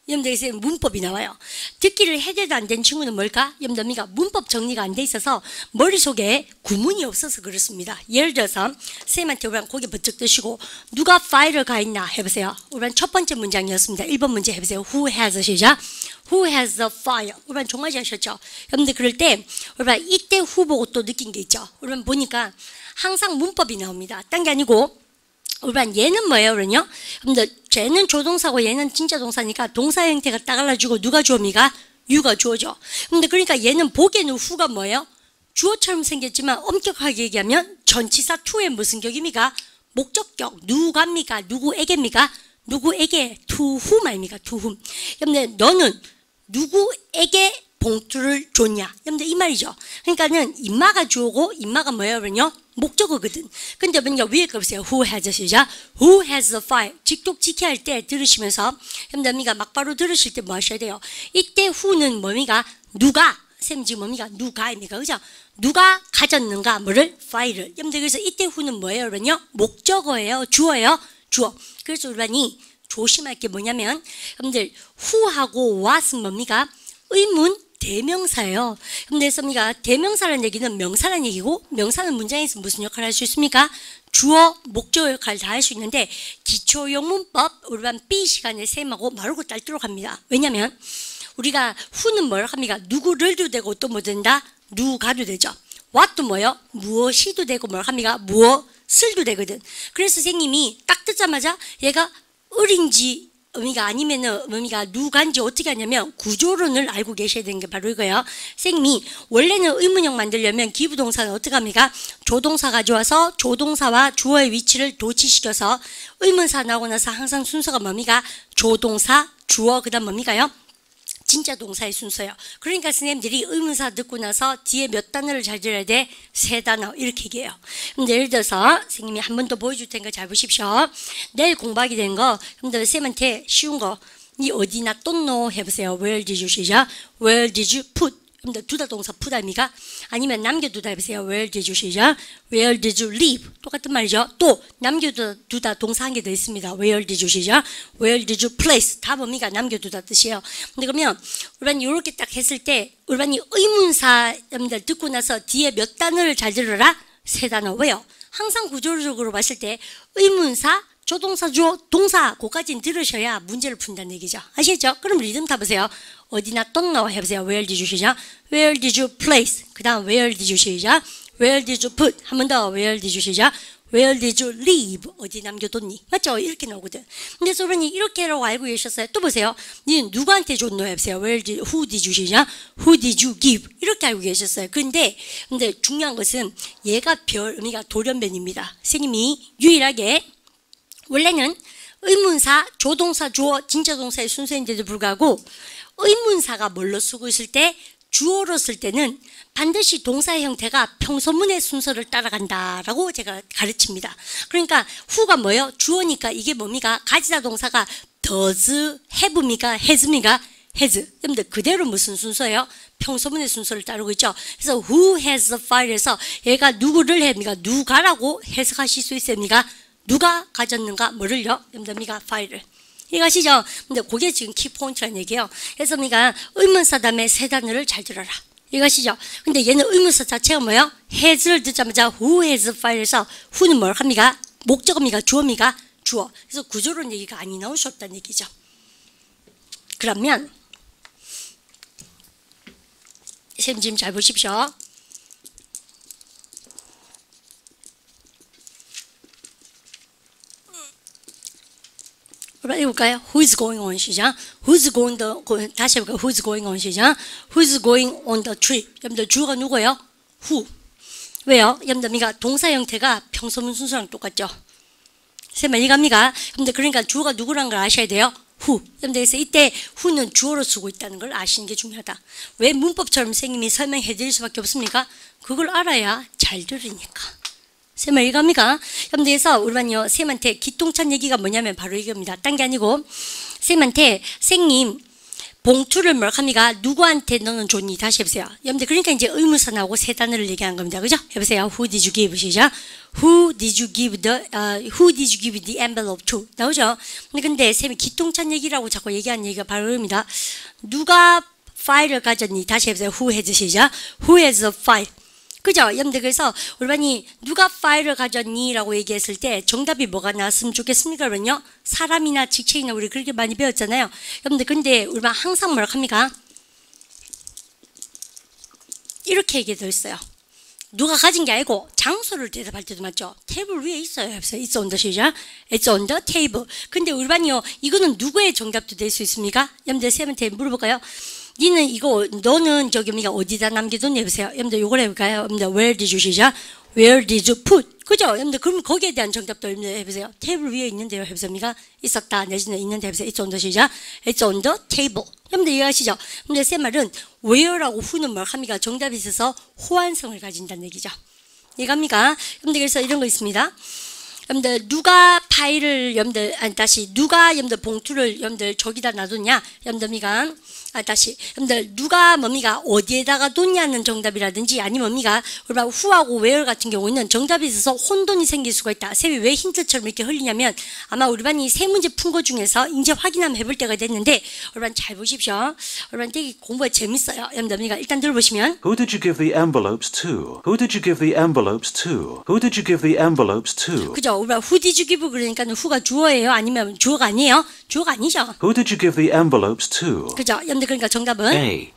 여러분들 문법이 나와요. 듣기를 해대도 안 된 친구는 뭘까? 여러분들 문법 정리가 안 돼 있어서 머릿속에 구문이 없어서 그렇습니다. 예를 들어서 쌤한테 우리 고개 번쩍 드시고 누가 파일을 가있나 해보세요. 우리 첫 번째 문장이었습니다. 1번 문제 해보세요. Who has 시작? Who has the file? 우리 정말 잘하셨죠? 여러분들 그럴 때 우리 이때 who 보고 또 느낀 게 있죠. 우리 보니까 항상 문법이 나옵니다. 딴 게 아니고 우리 얘는 뭐예요? 그러냐? 근데 쟤는 조동사고 얘는 진짜 동사니까 동사 형태가 딱 갈라지고 누가 주어입니까? you가 주어죠. 근데 그러니까 얘는 보기에는 who가 뭐예요? 주어처럼 생겼지만 엄격하게 얘기하면 전치사 to의 무슨 격입니까? 목적격. 누가입니까? 누구에게입니까? 누구에게? to whom 아닙니까? to whom. 근데 너는 누구에게 봉투를 줬냐? 여러분들 이 말이죠. 그러니까는 임마가 주어고 임마가 뭐예요? 그러냐? 목적어거든. 근데 먼저 위에 거 보세요. Who has 시작? Who has the file? 직독직해 할 때 들으시면서 여러분들 막바로 들으실 때 뭐 하셔야 돼요? 이때 who는 뭡니까? 누가? 쌤 지금 뭡니까? 누가입니까? 그죠? 누가 가졌는가? 뭐를? 파일을. 여러분들 그래서 이때 who는 뭐예요? 그러냐? 목적어예요? 주어예요? 주어. 그래서 우리가 조심할 게 뭐냐면 여러분들 who하고 what은 뭡니까? 의문 대명사예요. 그래서 우리가 대명사라는 얘기는 명사라는 얘기고 명사는 문장에서 무슨 역할을 할 수 있습니까? 주어, 목적어 역할을 다 할 수 있는데 기초영문법 우리가 B 시간에 쌤하고 마르고 딸도록 합니다. 왜냐하면 우리가 who는 뭐라고 합니까? 누구를도 되고 또 뭐 된다? 누가도 되죠. what도 뭐요? 무엇이도 되고 뭐라고 합니까? 무엇을도 되거든. 그래서 선생님이 딱 듣자마자 얘가 을인지 의미가 아니면은 의미가 누간지 어떻게 하냐면 구조론을 알고 계셔야 되는 게 바로 이거예요. 선생님이 원래는 의문형 만들려면 기부동사는 어떻게 합니까? 조동사 가져와서 조동사와 주어의 위치를 도치시켜서 의문사 나오고 나서 항상 순서가 뭡니까? 조동사, 주어, 그 다음 뭡니까요? 진짜 동사의 순서예요. 그러니까 선생님들이 의문사 듣고 나서 뒤에 몇 단어를 잘 들어야 돼? 3단어 이렇게 얘기해요. 근데 예를 들어서 선생님이 한 번 더 보여줄 테니까 잘 보십시오. 내일 공부하게 된 거 여러분들 쌤한테 쉬운 거 니 어디나 떴노 해보세요. Where did you 시작? Where did you put? 여러분들 두다 동사 put 아닙니까? 아니면 남겨두다 해보세요. Where did you 시작? Where did you leave? 똑같은 말이죠. 또 남겨두다 동사 한 개 더 있습니다. Where did you 시작? Where did you place? 다 뭡니까? 남겨두다 뜻이에요. 근데 그러면 우리는 이렇게 딱 했을 때 우리는 의문사 여러분들 듣고 나서 뒤에 몇 단어를 잘 들어라? 3단어. 왜요? 항상 구조적으로 봤을 때 의문사 조동사, 주어, 동사 그까지는 들으셔야 문제를 푼다는 얘기죠. 아시겠죠? 그럼 리듬 타보세요. 어디나 떴노 해보세요. Where did you 시작? Where did you place? 그 다음 Where did you 시작? Where did you put? 한 번 더 Where did you 시작? Where did you leave? 어디 남겨뒀니? 맞죠? 이렇게 나오거든. 근데 소련이 이렇게라고 알고 계셨어요. 또 보세요. 니는 누구한테 줬노 해보세요. Who did you 시작? Who did you give? 이렇게 알고 계셨어요. 근데 중요한 것은 얘가 의미가 돌연변입니다. 선생님이 유일하게 원래는 의문사, 조동사, 주어, 진짜 동사의 순서인데도 불구하고 의문사가 뭘로 쓰고 있을 때 주어로 쓸 때는 반드시 동사의 형태가 평소문의 순서를 따라간다라고 제가 가르칩니다. 그러니까 who가 뭐예요? 주어니까 이게 뭡니까? 가지다 동사가 does, have입니까? has입니까? has. 여러분들 그대로 무슨 순서예요? 평소문의 순서를 따르고 있죠. 그래서 who has the file에서 얘가 누구를 합니까? 누가라고 해석하실 수 있습니까? 누가 가졌는가? 뭐를요? 여러분들 파일을. 이해가시죠? 근데 그게 지금 키포인트라는 얘기예요. 그래서 우리가 의문사 다음에 세 단어를 잘 들어라. 이해가시죠? 근데 얘는 의문사 자체가 뭐예요? has를 듣자마자 who has file에서 who는 뭘 합니까? 목적어입니까? 주어입니까? 주어. 그래서 구조론 얘기가 아니 나올 수 없다는 얘기죠. 그러면 선생님 지금 잘 보십시오. 읽을까요? Who's going on 시작. Who's going the 다시 해볼까요? Who's going on 시작. Who's going on the trip? 여러분들 주어가 누구예요? Who. 왜요? 여러분들 동사 형태가 평소문 순서랑 똑같죠. 쌤 이해갑니까? 여러분들 그러니까 주어가 누구라는 걸 아셔야 돼요. who. 여러분들 그래서 이때 who는 주어로 쓰고 있다는 걸 아시는 게 중요하다. 왜 문법처럼 선생님이 설명해 드릴 수밖에 없습니까? 그걸 알아야 잘 들으니까. 쌤 이해갑니까? 여러분들 그래서 우리만요 쌤한테 기똥찬 얘기가 뭐냐면 바로 이겁니다. 딴 게 아니고 쌤한테 선생님 봉투를 뭘 합니까? 누구한테 너는 줬니? 다시 해보세요. 여러분들 그러니까 이제 의문사 나오고 세 단어를 얘기한 겁니다. 그죠? 해보세요. Who did you give? 시작. Who did you give the envelope to? 나오죠? 근데 쌤이 기똥찬 얘기라고 자꾸 얘기하는 얘기가 바로 입니다. 누가 파일을 가졌니? 다시 해보세요. Who has 시작. Who has a file? 그죠? 여러분들 그래서 우리만이 누가 파일을 가졌니? 라고 얘기했을 때 정답이 뭐가 나왔으면 좋겠습니까? 그러면요. 사람이나 직책이나 우리 그렇게 많이 배웠잖아요. 여러분들 근데 우리만 항상 뭐라 합니까? 이렇게 얘기해도 있어요. 누가 가진 게 아니고 장소를 대답할 때도 맞죠? 테이블 위에 있어요. 그래서 It's on the 시작. It's on the table. 근데 우리 반이요. 이거는 누구의 정답도 될 수 있습니까? 여러분들 쌤한테 물어볼까요? 니는 이거 너는 저기 어디다 남겨뒀니? 해보세요. 여러분들 요걸 해볼까요? 여러분들 where did you 시작? Where did you put? 그죠? 여러분들 그럼 거기에 대한 정답도 여러분들 해보세요. 테이블 위에 있는데요. 해보세요. 있었다 내지는 있는데 해보세요. It's on the 시작. It's on the table. 여러분들 이해하시죠? 근데 쌤 말은 where라고 who는 뭘 합니까? 정답이 있어서 호환성을 가진다는 얘기죠. 이해갑니까? 여러분들 그래서 이런 거 있습니다. 여러분들 누가 파일을 여러분들 다시 누가 여러분들 봉투를 여러분들 저기다 놔뒀냐? 여러분들 다시 여러분들 누가 뭡니까 어디에다가 뒀냐는 정답이라든지 아니면 뭡니까 우리가 who하고 where 같은 경우는 정답이 있어서 혼돈이 생길 수가 있다. 쌤이 왜 힌트처럼 이렇게 흘리냐면 아마 우리 반이 세 문제 푼 거 중에서 이제 확인 한번 해볼 때가 됐는데 우리 반 잘 보십시오. 우리 반 되게 공부가 재밌어요. 여러분들 일단 들어보시면 Who did you give the envelopes to? Who did you give the envelopes to? Who did you give the envelopes to? 그죠? 우리가 who did you give 그러니까 who가 주어예요? 아니면 주어가 아니에요? 주어가 아니죠. Who did you give the envelopes to? 그죠? 여러분들 그러니까 정답은 A.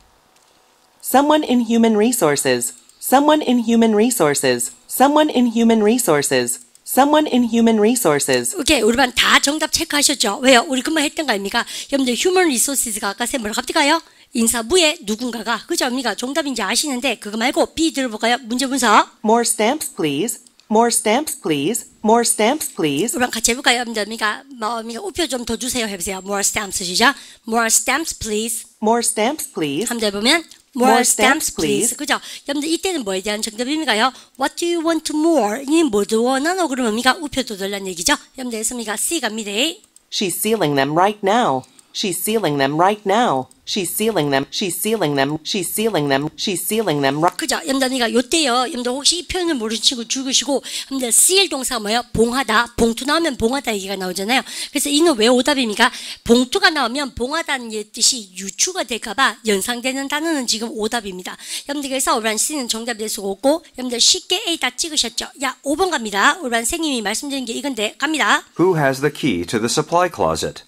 Someone in human resources. Someone in human resources. Someone in human resources. Someone in human resources. 오케이, 우리 반 다 정답 체크하셨죠? 왜요? 우리 금방 했던 거 아닙니까? 여러분들 human resources가 아까 쌤 뭐라고 합니까요? 인사부의 누군가가 그죠? 언니가 정답인지 아시는데 그거 말고 B 들어볼까요? 문제 분석. More stamps, please. More stamps, please. More stamps, please. 우리 같이 해볼까요? 여러분들 우표 좀 더 주세요. 해보세요. More stamps 시작. More stamps, please. More stamps, please. 한번 해보면 More stamps, please. 그죠? 여러분들 이때는 뭐에 대한 정답입니까요? What do you want more? 이 뭐도 원하노? 그러면 미가 우표도 달라는 얘기죠? 여러분들 했습니까? C 갑니다. She's sealing them right now. She's sealing them right now. She's sealing them. She's sealing them. She's sealing them. She's sealing them. 그죠? 여러분들 요때요. 여러분들 혹시 이 표현을 모르는 친구 죽으시고 여러분들 seal 동사가 뭐예요? 봉하다. 봉투 나오면 봉하다 얘기가 나오잖아요. 그래서 이는 왜 오답입니까? 봉투가 나오면 봉하다는 뜻이 유추가 될까봐 연상되는 단어는 지금 오답입니다. 여러분들 그래서 우리 C는 정답이 될 수가 없고 여러분들 쉽게 A 다 찍으셨죠? 야 5번 갑니다. 우리 선생님이 말씀드린 게 이건데 갑니다. Who has the key to the supply closet?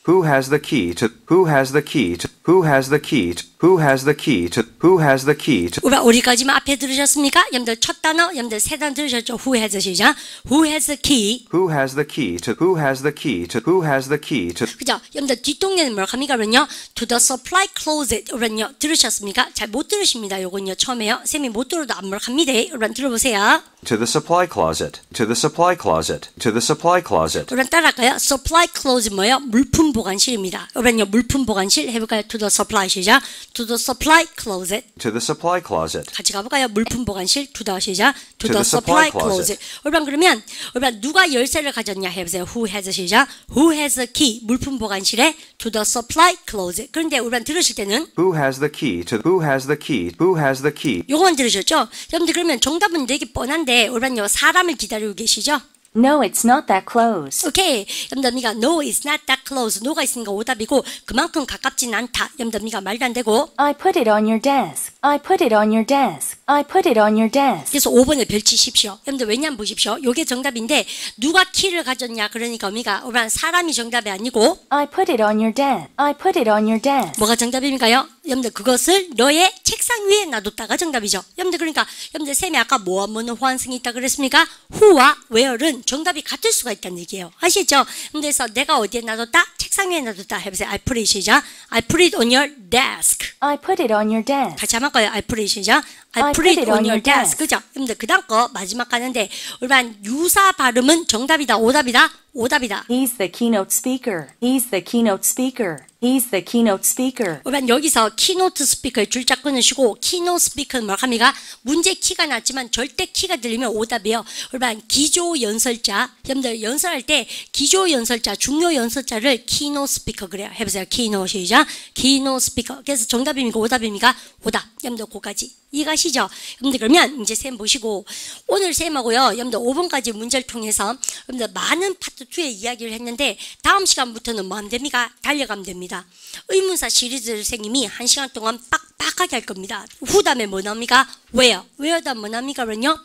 Who has the key to? Who has the key to? Who has the key to? Who has the key to? Who has the key to? 어디까지만 앞에 들으셨습니까? 여러분들 첫 단어, 여러분들 세 단어 들으셨죠? Who has 시작. Who has the key? Who has the key to? Who has the key to? Who has the key to? 그죠? 여러분들 뒷동네는 뭐라고 합니까? 그러면요. To the supply closet. 그러면요. 들으셨습니까? 잘 못 들으십니다. 요건요. 처음에요. 쌤이 못 들어도 안 뭐랍니다. 여러분 들어보세요. To the supply closet. To the supply closet. To the supply closet. 여러분 따라할까요? Supply closet 뭐예요? 물품 물품 보관실입니다. 여러분요, 물품 보관실 해볼까요? To the supply 시작. To the supply closet. To the supply closet. 같이 가볼까요? 물품 보관실. To the 시작. To the supply closet. 여러분 그러면 여러분 누가 열쇠를 가졌냐 해보세요. Who has 시작. Who has a key? 물품 보관실에 to the supply closet. 그런데 여러분 들으실 때는 Who has the key to who has the key? Who has the key? 요거만 들으셨죠? 여러분들 그러면 정답은 되게 뻔한데 여러분요 사람을 기다리고 계시죠? No, it's not that close. 오케이. 여러분들 No, it's not that close. no가 있으니까 오답이고 그만큼 가깝진 않다. 여러분들 말도 안 되고 I put it on your desk. I put it on your desk. I put it on your desk. 그래서 5번에 별치십시오. 여러분들 왜냐면 보십시오. 요게 정답인데 누가 키를 가졌냐 그러니까 의미가 사람이 정답이 아니고 I put it on your desk. I put it on your desk. 뭐가 정답입니까요? 여러분들 그것을 너의 책상 위에 놔뒀다가 정답이죠. 여러분들 그러니까 여러분들 쌤이 아까 뭐와 뭐는 호환성이 있다 그랬습니까? who와 where는 정답이 같을 수가 있다는 얘기예요. 아시죠? 그래서 내가 어디에 놔뒀다? 책상 위에 놔뒀다 해보세요. I put it 시작. I put it on your desk. I put it on your desk. 같이 한번 할까요? I put it 시작. I put it on your desk. 그죠? 여러분들 그 다음 거 마지막 가는데 일반 유사 발음은 정답이다. 오답이다. 오답이다. He's the keynote speaker. He's the keynote speaker. He's the keynote speaker. 그러면 여기서 키노트 스피커의 줄자 끊으시고 키노트 스피커는 뭐합니까? 문제 키가 낮지만 절대 키가 들리면 오답이에요. 그러면 기조 연설자, 여러분들 연설할 때 기조 연설자, 중요 연설자를 키노트 스피커 그래요. 해보세요. 키노트 시작. 키노트 스피커. 그래서 정답입니까? 오답입니까? 오답. 여러분들 그거까지. 이해가시죠? 여러분들 그러면 이제 쌤 보시고 오늘 쌤하고요. 여러분들 5번까지 문제를 통해서 여러분들 많은 파트 2의 이야기를 했는데 다음 시간부터는 뭐 하면 됩니까? 달려가면 됩니다. 의문사 시리즈를 선생님이 1시간 동안 빡빡하게 할 겁니다. 후 다음에 뭐 나옵니까? where. where 다음 뭐 나옵니까? 그러면요.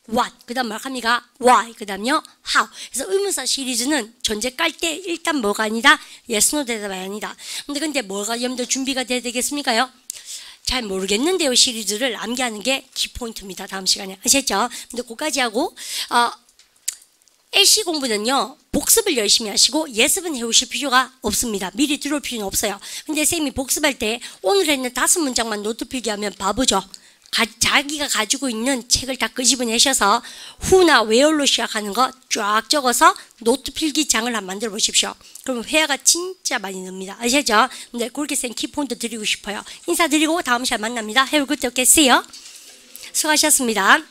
what. 그 다음 뭐 합니까? why. 그 다음요. how. 그래서 의문사 시리즈는 전제 깔 때 일단 뭐가 아니다? yes, no 대답이 아니다. 근데 뭐가 여러분들 준비가 돼야 되겠습니까요? 잘 모르겠는데요. 시리즈를 암기하는 게 키포인트입니다. 다음 시간에. 아셨죠? 근데 그까지 하고 LC 공부는요. 복습을 열심히 하시고 예습은 해오실 필요가 없습니다. 미리 들어올 필요는 없어요. 근데 쌤이 복습할 때 오늘 했는 5문장만 노트 필기하면 바보죠. 자기가 가지고 있는 책을 다 끄집어내셔서 who나 where로 시작하는 거 쫙 적어서 노트 필기장을 한번 만들어 보십시오. 그러면 회화가 진짜 많이 늡니다. 아시죠? 근데 그렇게 쌤 키포인트 드리고 싶어요. 인사드리고 다음 시간에 만납니다. Have a good day. See you. 수고하셨습니다.